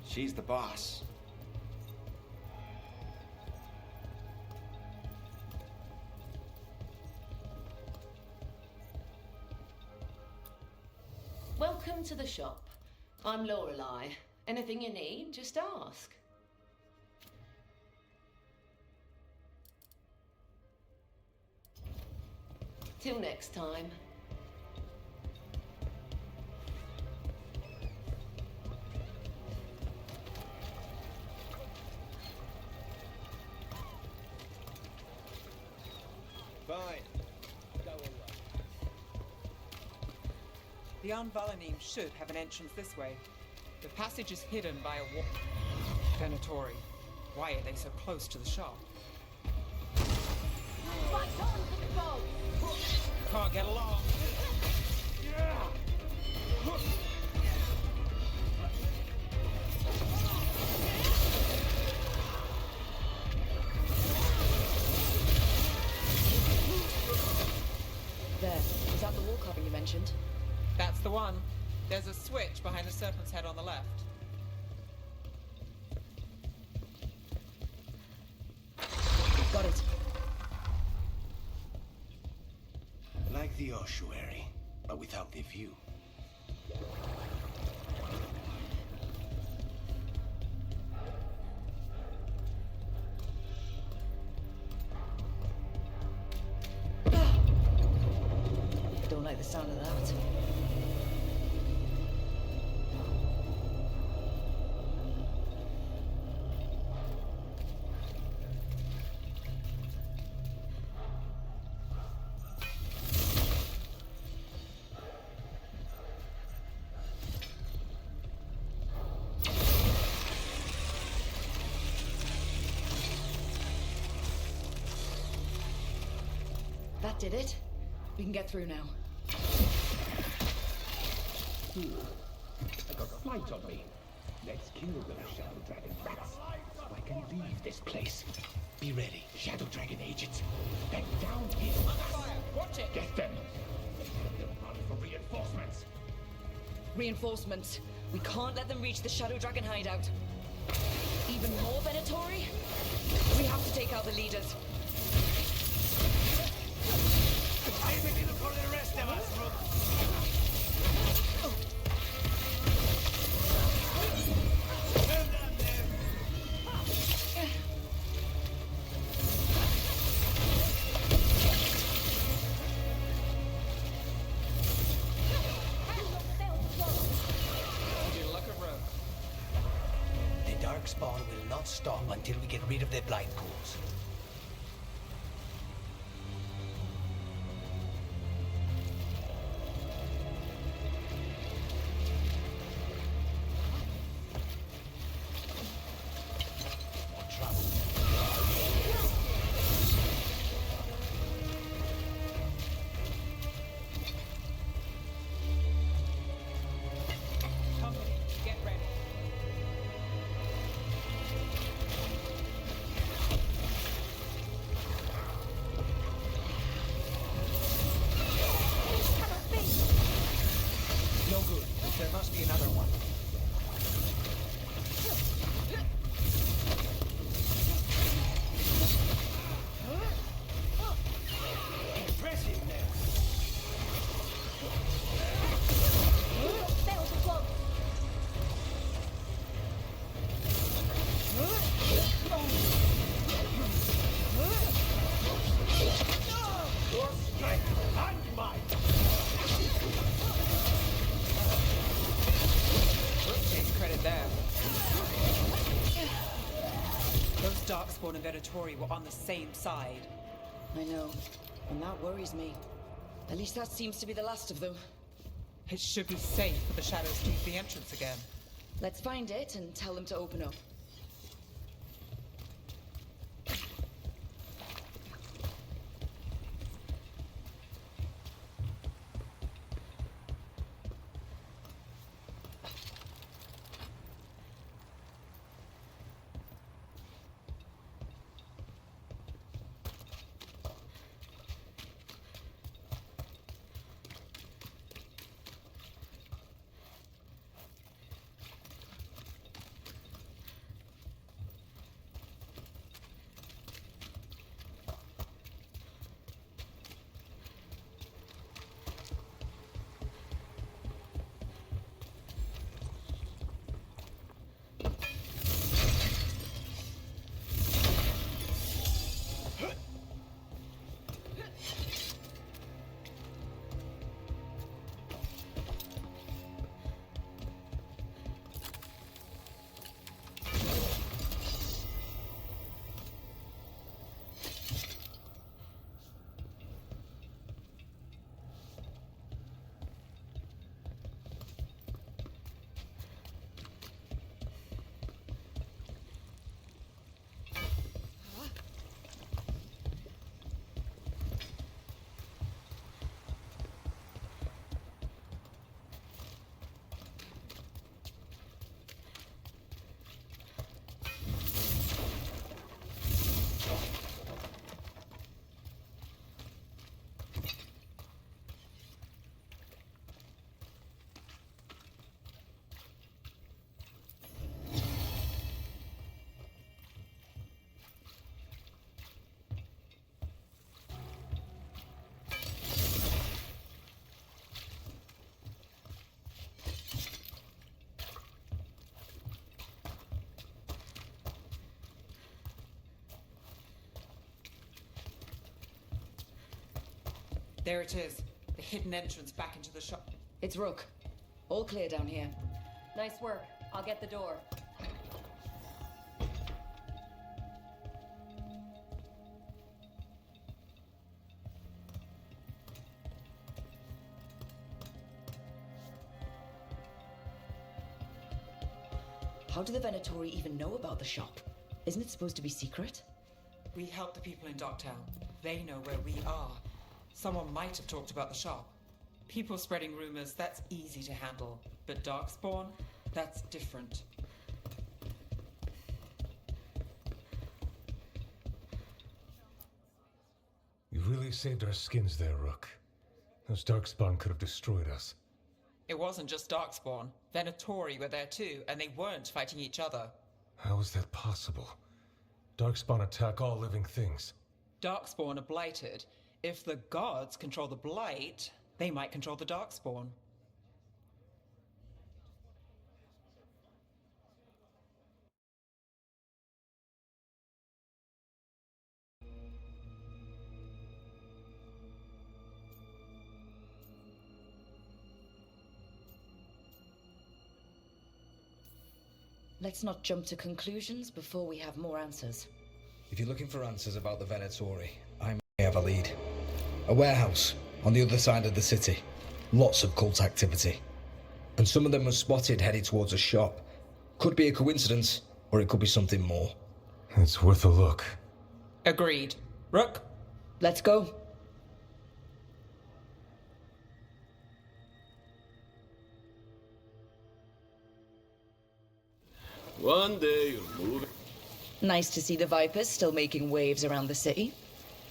She's the boss. Welcome to the shop. I'm Lorelei. Anything you need, just ask. Till next time. Fine. Go away. The Anvalanim should have an entrance this way. The passage is hidden by a wall. Venatori. Why are they so close to the shop? Can't get along. There. Is that the wall carving you mentioned? That's the one. There's a switch behind the serpent's head on the left. Got it. Like the ossuary, but without the view. Don't like the sound of that. That did it. We can get through now. I got a flight on me. Let's kill those Shadow Dragon rats so I can leave this place. Be ready. Shadow Dragon agents, then down here. Fire! Watch it! Get them. They'll run for reinforcements. Reinforcements. We can't let them reach the Shadow Dragon hideout. Even more Venatori? We have to take out the leaders. I'm in for the rest of us, Rook. The Darkspawn will not stop until we get rid of their blind pools. Company, get ready. No good. There must be another one. Impressive now. Your strength and mine. Brooke takes credit there. Those Darkspawn and Venatori were on the same side. I know, and that worries me. At least that seems to be the last of them. It should be safe for the shadows to use the entrance again. Let's find it and tell them to open up. There it is. The hidden entrance back into the shop. It's Rook. All clear down here. Nice work. I'll get the door. How do the Venatori even know about the shop? Isn't it supposed to be secret? We help the people in Docktown. They know where we are. Someone might have talked about the shop. People spreading rumors, that's easy to handle. But Darkspawn, that's different. You really saved our skins there, Rook. Those Darkspawn could have destroyed us. It wasn't just Darkspawn. Venatori were there too, and they weren't fighting each other. How is that possible? Darkspawn attack all living things. Darkspawn are blighted. If the gods control the blight, they might control the Darkspawn. Let's not jump to conclusions before we have more answers. If you're looking for answers about the Venatori, I may have a lead. A warehouse on the other side of the city. Lots of cult activity. And some of them were spotted headed towards a shop. Could be a coincidence, or it could be something more. It's worth a look. Agreed. Rook? Let's go. One day you'll move. Nice to see the Vipers still making waves around the city.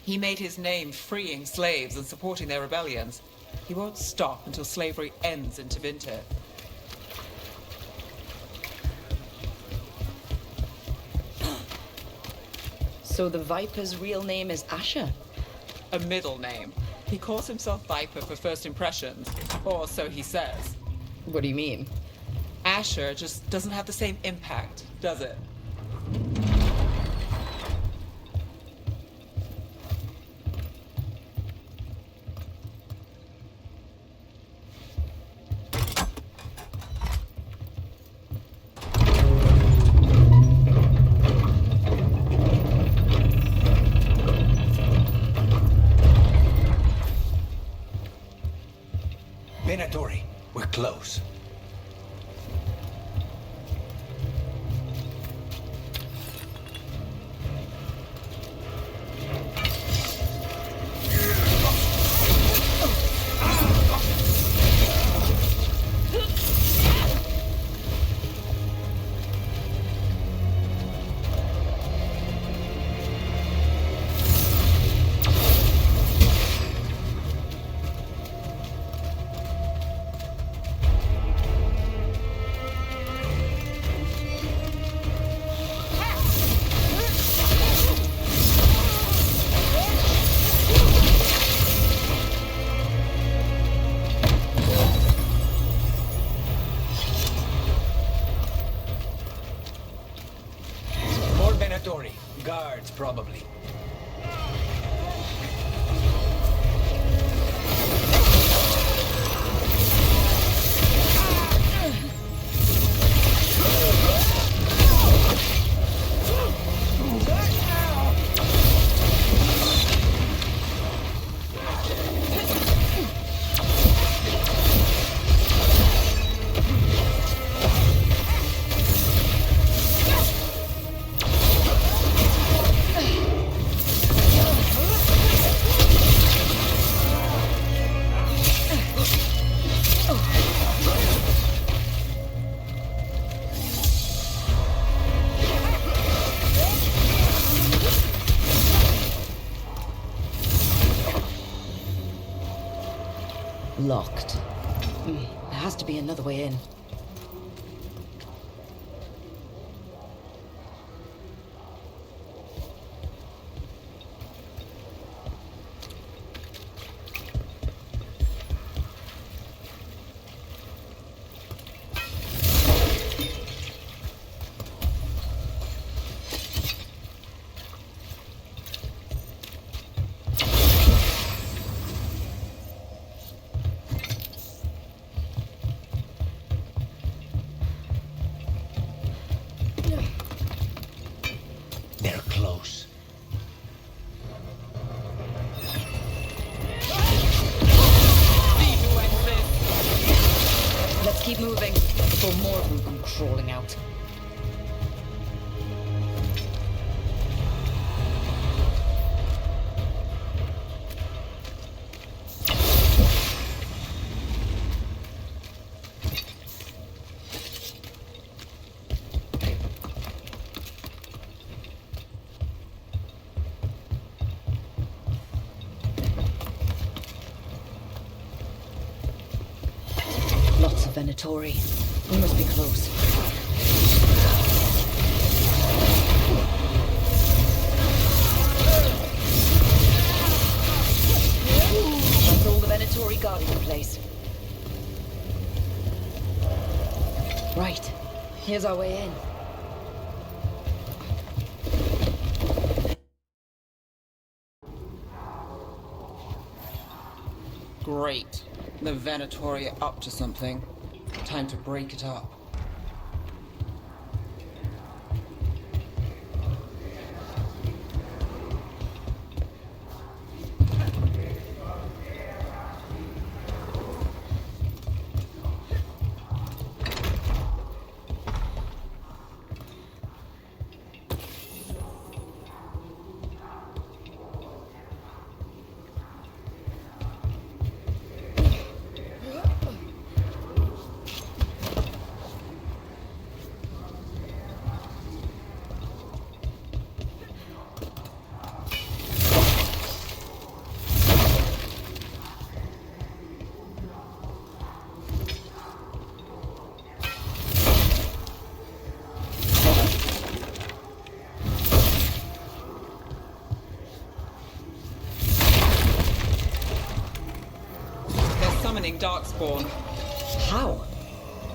He made his name freeing slaves and supporting their rebellions. He won't stop until slavery ends in Tevinter. So the Viper's real name is Asher? A middle name. He calls himself Viper for first impressions, or so he says. What do you mean? Asher just doesn't have the same impact, does it? Venatori, we're close. Guards, probably. Locked. There has to be another way in. moving before more of them come crawling out. Lots of Venatori. We must be close. That's all the Venatori guarding the place. Right. Here's our way in. Great. The Venatori are up to something. Time to break it up. Summoning Darkspawn. How?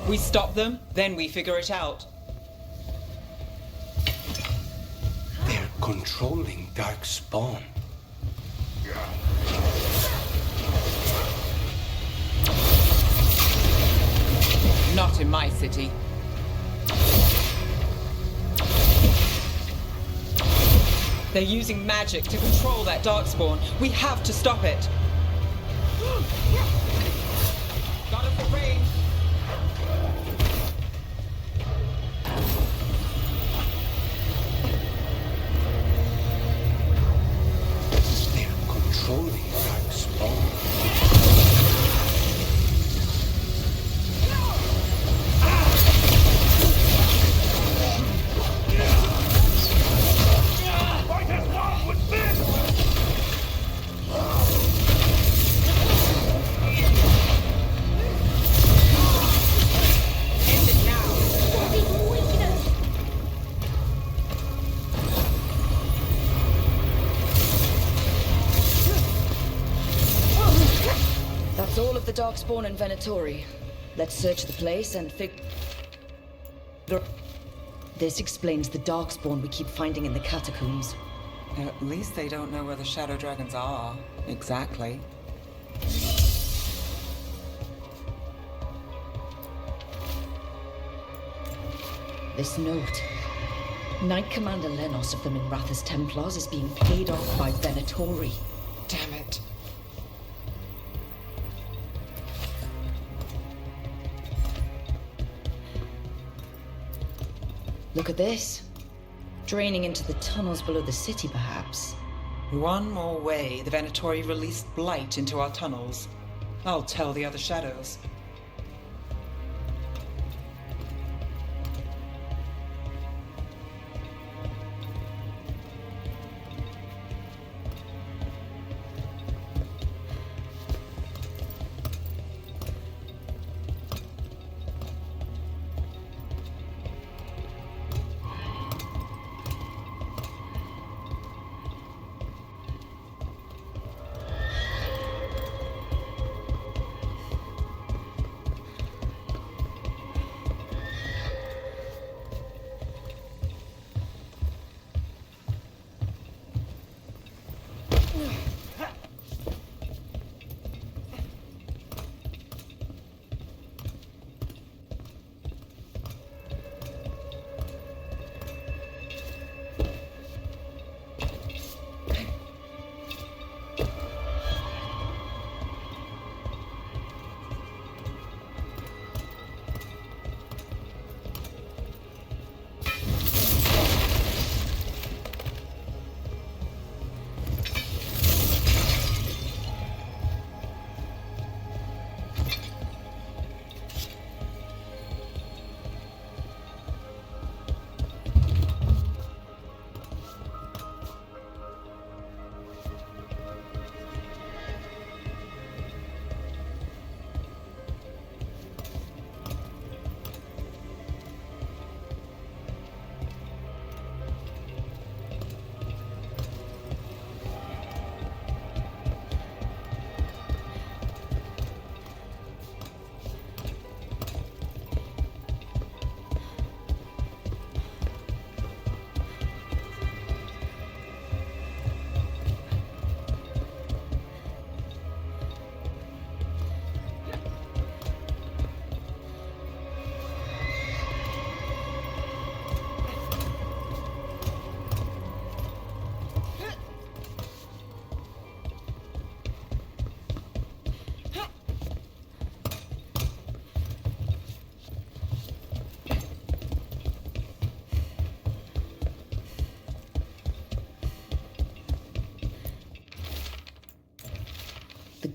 We stop them, then we figure it out. They're controlling Darkspawn. Not in my city. They're using magic to control that Darkspawn. We have to stop it. Got it for range. They're controlling Darkspawn. That's all of the Darkspawn and Venatori. Let's search the place and figure... This explains the Darkspawn we keep finding in the catacombs. At least they don't know where the Shadow Dragons are. Exactly. This note. Knight Commander Lenos of the Minrathous Templars is being paid off by Venatori. Damn it. Look at this. Draining into the tunnels below the city, perhaps. One more way, the Venatori released blight into our tunnels. I'll tell the other shadows.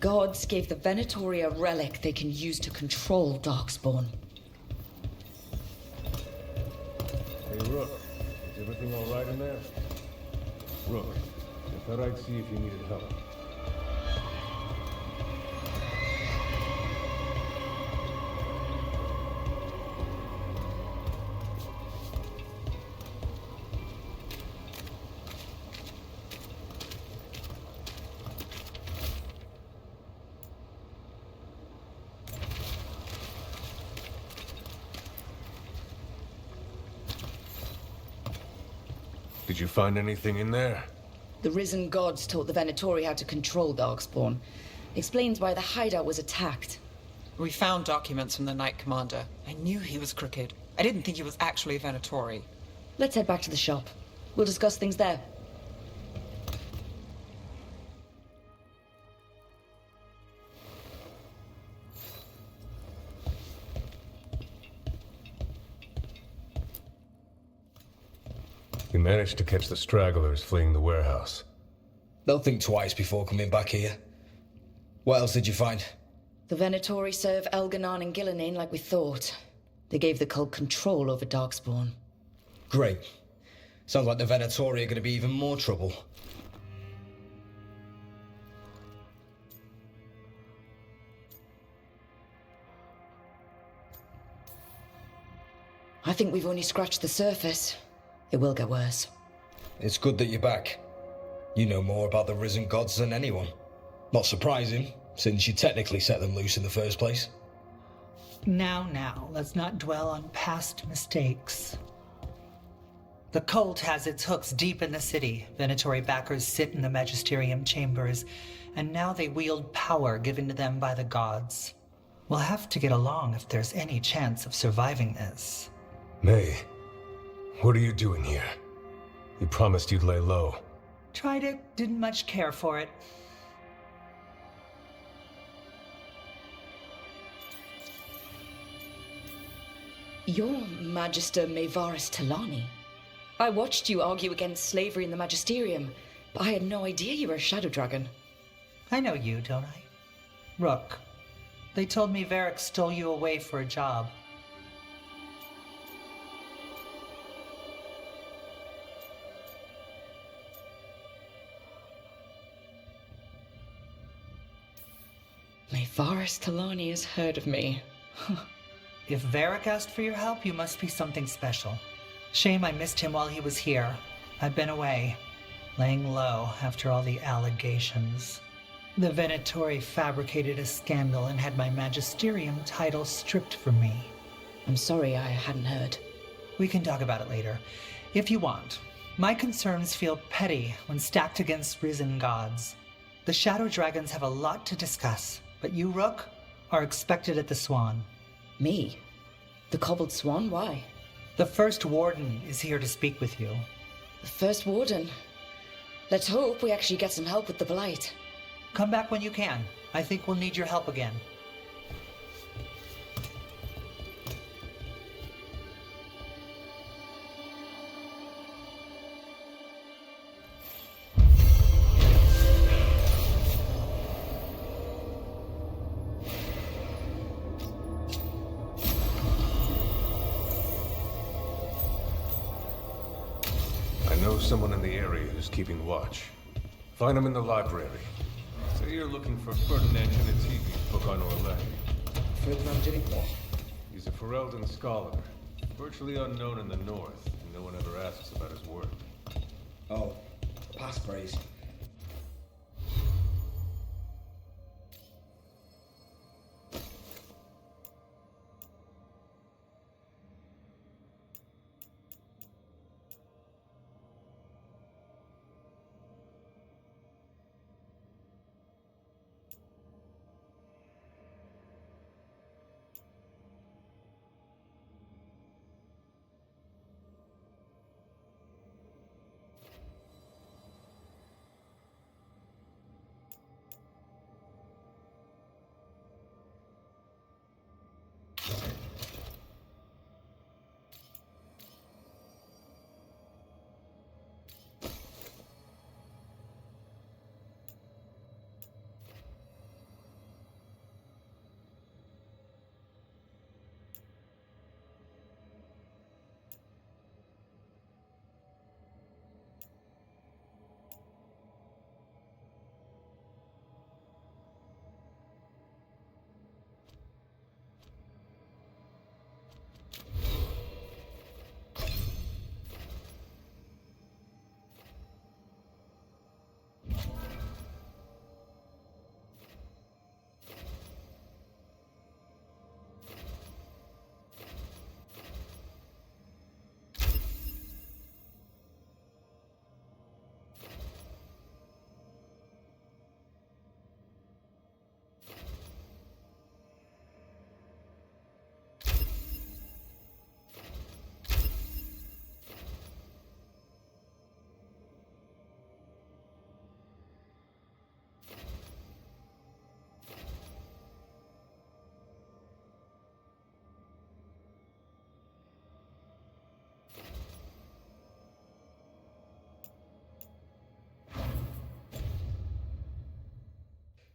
gods gave the Venatori a relic they can use to control Darkspawn. Hey, Rook. Is everything all right in there? Rook, I thought I'd see if you needed help. Did you find anything in there? The risen gods taught the Venatori how to control Darkspawn. Explains why the hideout was attacked. We found documents from the Knight Commander. I knew he was crooked. I didn't think he was actually a Venatori. Let's head back to the shop. We'll discuss things there. We managed to catch the stragglers fleeing the warehouse. They'll think twice before coming back here. What else did you find? The Venatori serve Elganon and Gillinane like we thought. They gave the cult control over Darkspawn. Great. Sounds like the Venatori are going to be even more trouble. I think we've only scratched the surface. It will get worse. It's good that you're back. You know more about the risen gods than anyone. Not surprising, since you technically set them loose in the first place. Now, let's not dwell on past mistakes. The cult has its hooks deep in the city. Venatori backers sit in the magisterium chambers, and now they wield power given to them by the gods. We'll have to get along if there's any chance of surviving this. May, what are you doing here? You promised you'd lay low. Tried it, didn't much care for it. You're Magister Maevaris Talani. I watched you argue against slavery in the Magisterium, but I had no idea you were a Shadow Dragon. I know you, don't I? Rook. They told me Varric stole you away for a job. Maevaris Talani has heard of me. If Varric asked for your help, you must be something special. Shame I missed him while he was here. I've been away, laying low after all the allegations. The Venatori fabricated a scandal and had my magisterium title stripped from me. I'm sorry I hadn't heard. We can talk about it later, if you want. My concerns feel petty when stacked against risen gods. The Shadow Dragons have a lot to discuss, but you, Rook, are expected at the Swan. Me? The Cobbled Swan? Why? The First Warden is here to speak with you. The First Warden? Let's hope we actually get some help with the Blight. Come back when you can. I think we'll need your help again. Someone in the area who's keeping watch. Find him in the library. Say you're looking for Ferdinand Genetivi's book on Orlais. Ferdinand Genetivi? He's a Ferelden scholar, virtually unknown in the north, and no one ever asks about his work. Oh, passphrase.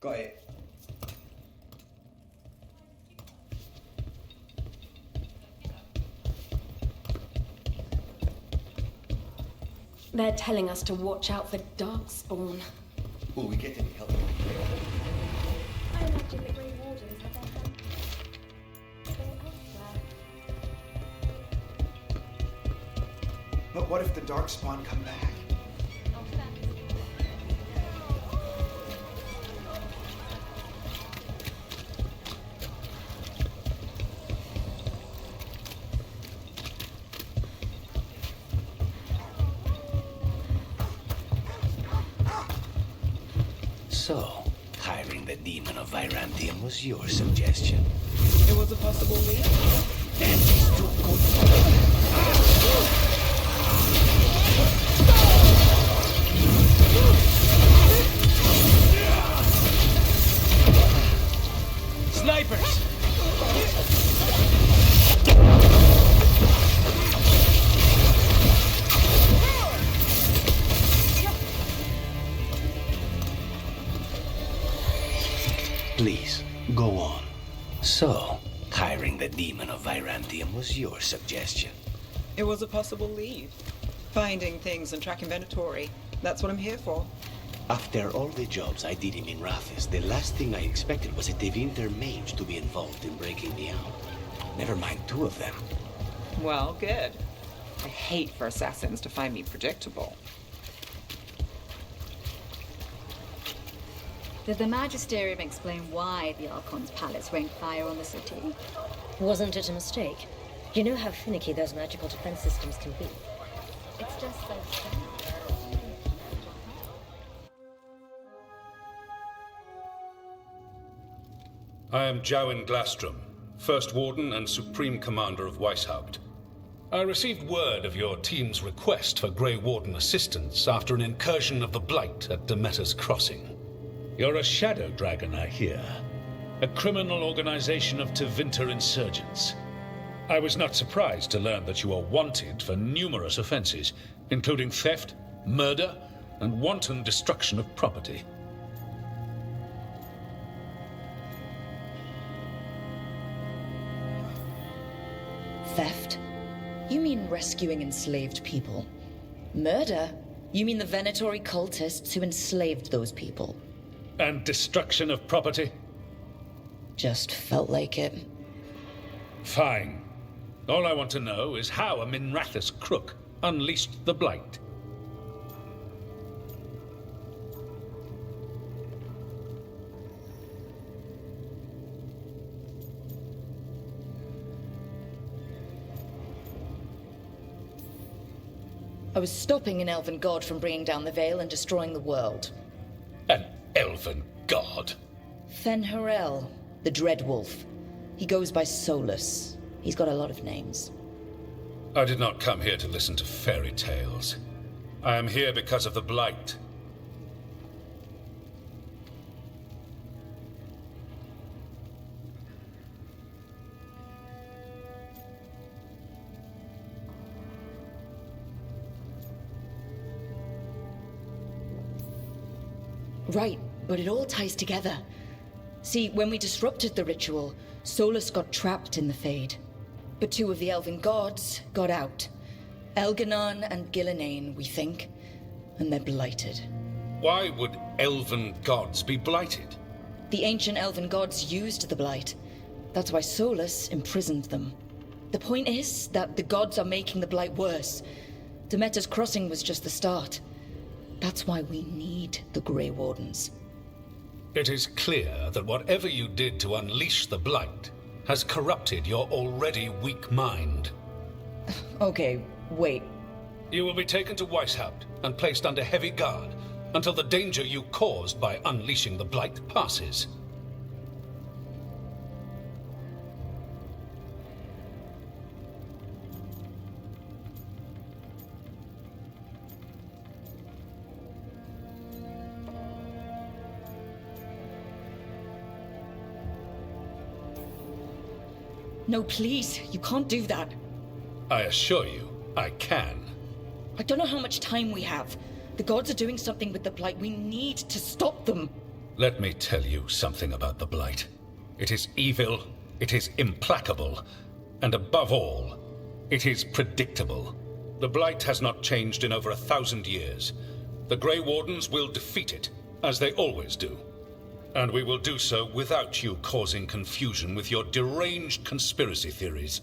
Got it. They're telling us to watch out for Darkspawn. Will we get any help? I imagine the Grey Wardens have their hands elsewhere. But what if the Darkspawn come back? So, hiring the demon of Virantium was your suggestion. It was a possible lead. And these two snipers! Please, go on. So, hiring the demon of Virantium was your suggestion. It was a possible lead. Finding things and tracking Venatori. That's what I'm here for. After all the jobs I did in Minrathis, the last thing I expected was a Tevinter mage to be involved in breaking me out. Never mind two of them. Well, good. I hate for assassins to find me predictable. Did the Magisterium explain why the Archon's palace rained fire on the city? Wasn't it a mistake? You know how finicky those magical defense systems can be. It's just so sad. I am Jowen Glastrom, First Warden and Supreme Commander of Weishaupt. I received word of your team's request for Grey Warden assistance after an incursion of the Blight at Demeter's Crossing. You're a shadow dragon, I hear. A criminal organization of Tevinter insurgents. I was not surprised to learn that you are wanted for numerous offenses, including theft, murder, and wanton destruction of property. Theft? You mean rescuing enslaved people? Murder? You mean the Venatori cultists who enslaved those people? And destruction of property? Just felt like it. Fine. All I want to know is how a Minrathis crook unleashed the Blight. I was stopping an elven god from bringing down the Veil and destroying the world. An elven god? Fen'Harel, the Dread Wolf. He goes by Solus. He's got a lot of names. I did not come here to listen to fairy tales. I am here because of the Blight. Right, but it all ties together. See, when we disrupted the ritual, Solus got trapped in the Fade. But two of the elven gods got out. Elganon and Gillenane, we think. And they're blighted. Why would elven gods be blighted? The ancient elven gods used the blight. That's why Solus imprisoned them. The point is that the gods are making the blight worse. Demeter's Crossing was just the start. That's why we need the Grey Wardens. It is clear that whatever you did to unleash the Blight has corrupted your already weak mind. Okay, wait. You will be taken to Weishaupt and placed under heavy guard until the danger you caused by unleashing the Blight passes. No, please, you can't do that. I assure you, I can. I don't know how much time we have. The gods are doing something with the Blight. We need to stop them. Let me tell you something about the Blight. It is evil, it is implacable, and above all, it is predictable. The Blight has not changed in over 1,000 years. The Grey Wardens will defeat it, as they always do. And we will do so without you causing confusion with your deranged conspiracy theories.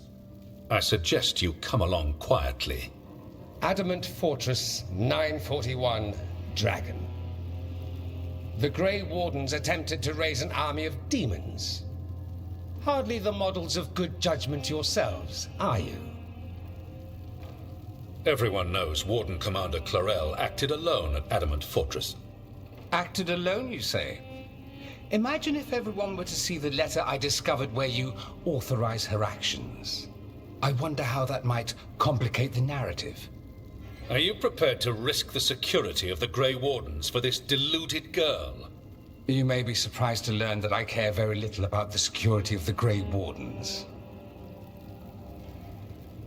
I suggest you come along quietly. Adamant Fortress 941, Dragon. The Grey Wardens attempted to raise an army of demons. Hardly the models of good judgment yourselves, are you? Everyone knows Warden Commander Clarel acted alone at Adamant Fortress. Acted alone, you say? Imagine if everyone were to see the letter I discovered where you authorize her actions. I wonder how that might complicate the narrative. Are you prepared to risk the security of the Grey Wardens for this deluded girl? You may be surprised to learn that I care very little about the security of the Grey Wardens.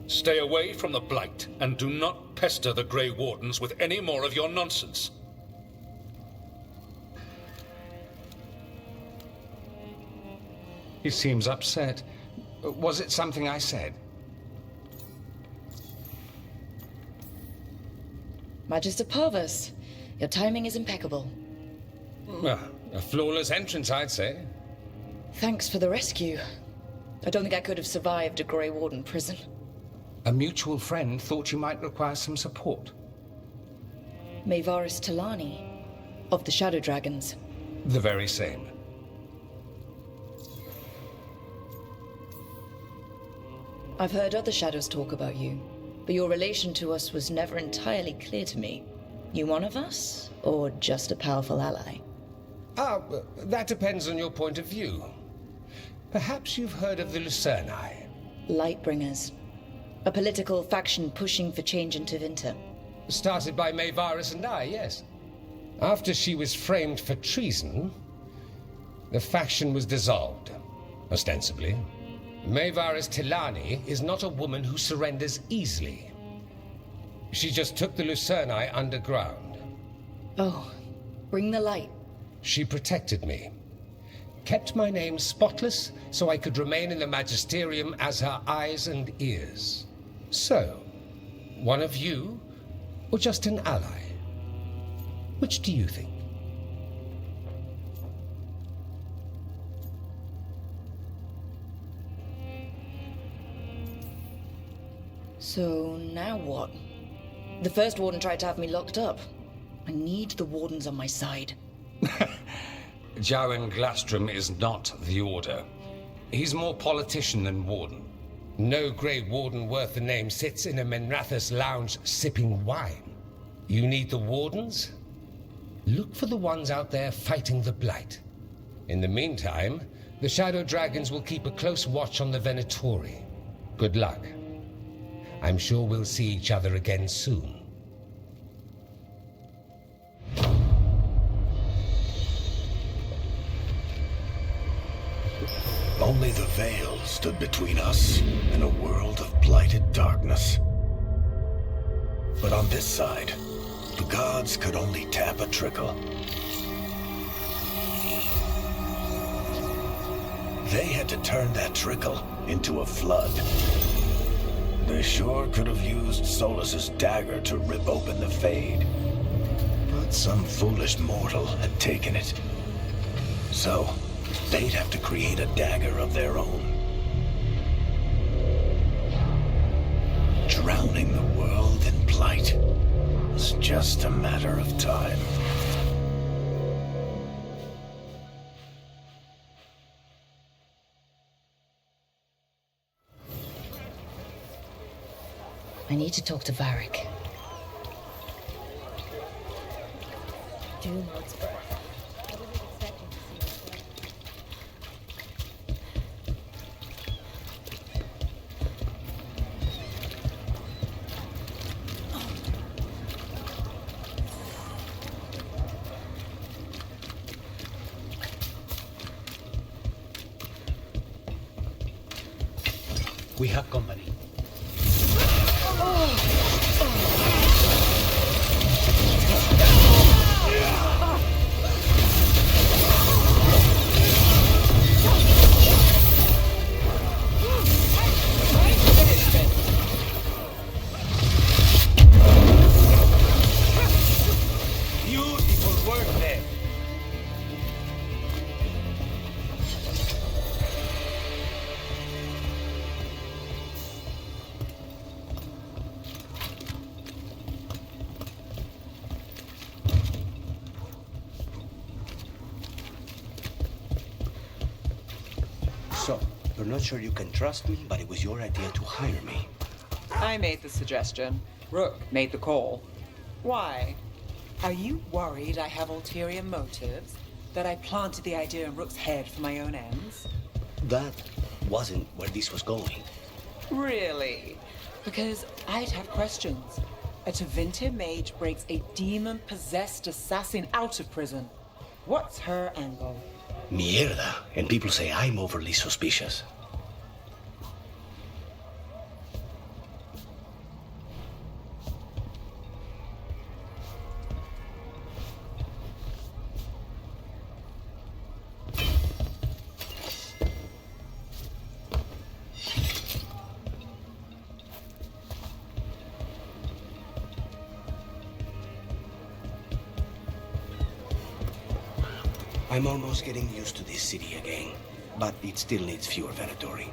Stay away from the Blight, and do not pester the Grey Wardens with any more of your nonsense. He seems upset. Was it something I said? Magister Parvus, your timing is impeccable. Well, a flawless entrance, I'd say. Thanks for the rescue. I don't think I could have survived a Grey Warden prison. A mutual friend thought you might require some support. Maevaris Talani, of the Shadow Dragons. The very same. I've heard other Shadows talk about you, but your relation to us was never entirely clear to me. You one of us, or just a powerful ally? That depends on your point of view. Perhaps you've heard of the Lucerni. Lightbringers. A political faction pushing for change in Tevinter. Started by Maevaris and I, yes. After she was framed for treason, the faction was dissolved, ostensibly. Maevaris Talani is not a woman who surrenders easily. She just took the Lucerni underground. Oh, bring the light. She protected me. Kept my name spotless so I could remain in the Magisterium as her eyes and ears. So, one of you, or just an ally? Which do you think? So, now what? The first Warden tried to have me locked up. I need the Wardens on my side. Jowen Glastrom is not the Order. He's more politician than Warden. No Grey Warden worth the name sits in a Menrathus lounge sipping wine. You need the Wardens? Look for the ones out there fighting the Blight. In the meantime, the Shadow Dragons will keep a close watch on the Venatori. Good luck. I'm sure we'll see each other again soon. Only the Veil stood between us and a world of blighted darkness. But on this side, the gods could only tap a trickle. They had to turn that trickle into a flood. They sure could have used Solus's dagger to rip open the Fade. But some foolish mortal had taken it. So, they'd have to create a dagger of their own. Drowning the world in blight was just a matter of time. I need to talk to Varric. Do not spread. I wasn't expecting to see We have company. not sure you can trust me, but it was your idea to hire me. I made the suggestion. Rook made the call. Why? Are you worried I have ulterior motives? That I planted the idea in Rook's head for my own ends? That wasn't where this was going. Really? Because I'd have questions. A Tevinter mage breaks a demon-possessed assassin out of prison. What's her angle? Mierda. And people say I'm overly suspicious. I'm almost getting used to this city again, but it still needs fewer Venatori.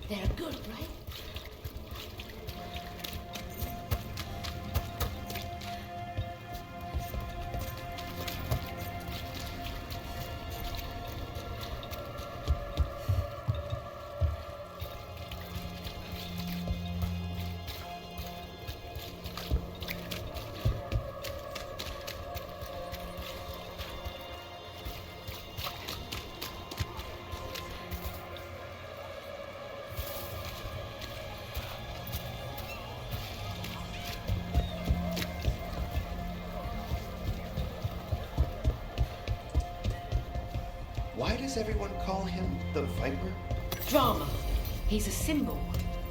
They're good, right? Why does everyone call him the Viper? Drama. He's a symbol.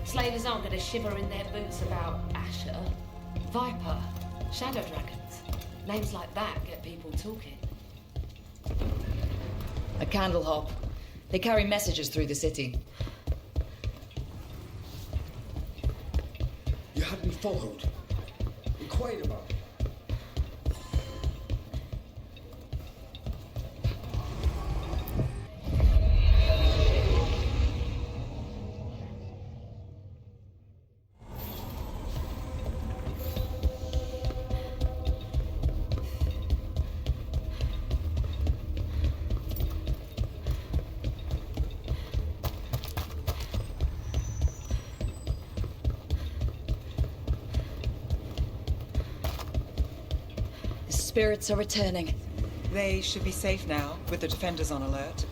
Slavers aren't going to shiver in their boots about Asher. Viper. Shadow dragons. Names like that get people talking. A candle hop. They carry messages through the city. You had me followed. Inquired about it. Spirits are returning. They should be safe now, with the defenders on alert.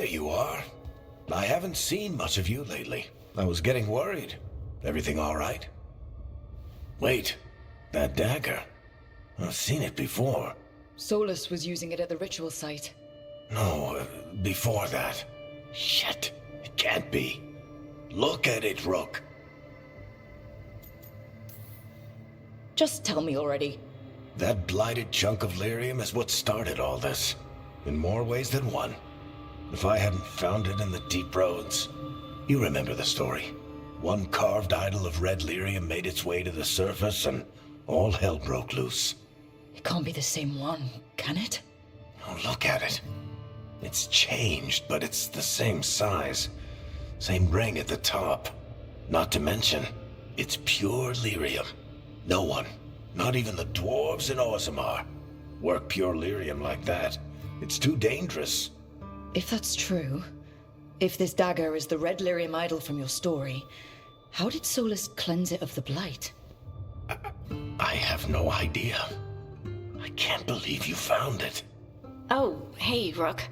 There you are. I haven't seen much of you lately. I was getting worried. Everything all right? Wait, that dagger. I've seen it before. Solus was using it at the ritual site. No, before that. Shit, it can't be. Look at it, Rook. Just tell me already. That blighted chunk of lyrium is what started all this. In more ways than one. If I hadn't found it in the deep roads. You remember the story. One carved idol of red lyrium made its way to the surface and all hell broke loose. It can't be the same one, can it? Oh, look at it. It's changed, but it's the same size. Same ring at the top. Not to mention, it's pure lyrium. No one, not even the dwarves in Orzammar, work pure lyrium like that. It's too dangerous. If that's true, if this dagger is the red lyrium idol from your story, how did Solus cleanse it of the blight? I have no idea. I can't believe you found it. Oh, hey, Rook.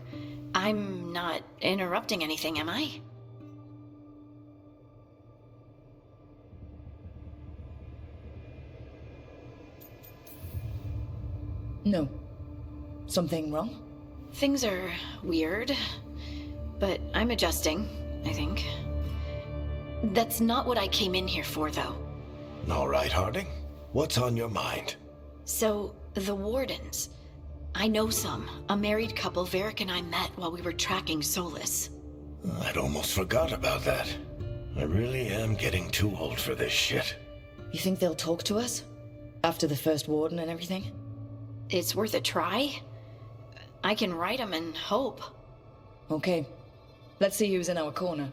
I'm not interrupting anything, am I? No. Something wrong? Things are weird, but I'm adjusting, I think. That's not what I came in here for, though. All right, Harding. What's on your mind? So, the Wardens. I know some. A married couple Varric and I met while we were tracking Solus. I'd almost forgot about that. I really am getting too old for this shit. You think they'll talk to us? After the first warden and everything? It's worth a try. I can write them and hope. Okay. Let's see who's in our corner.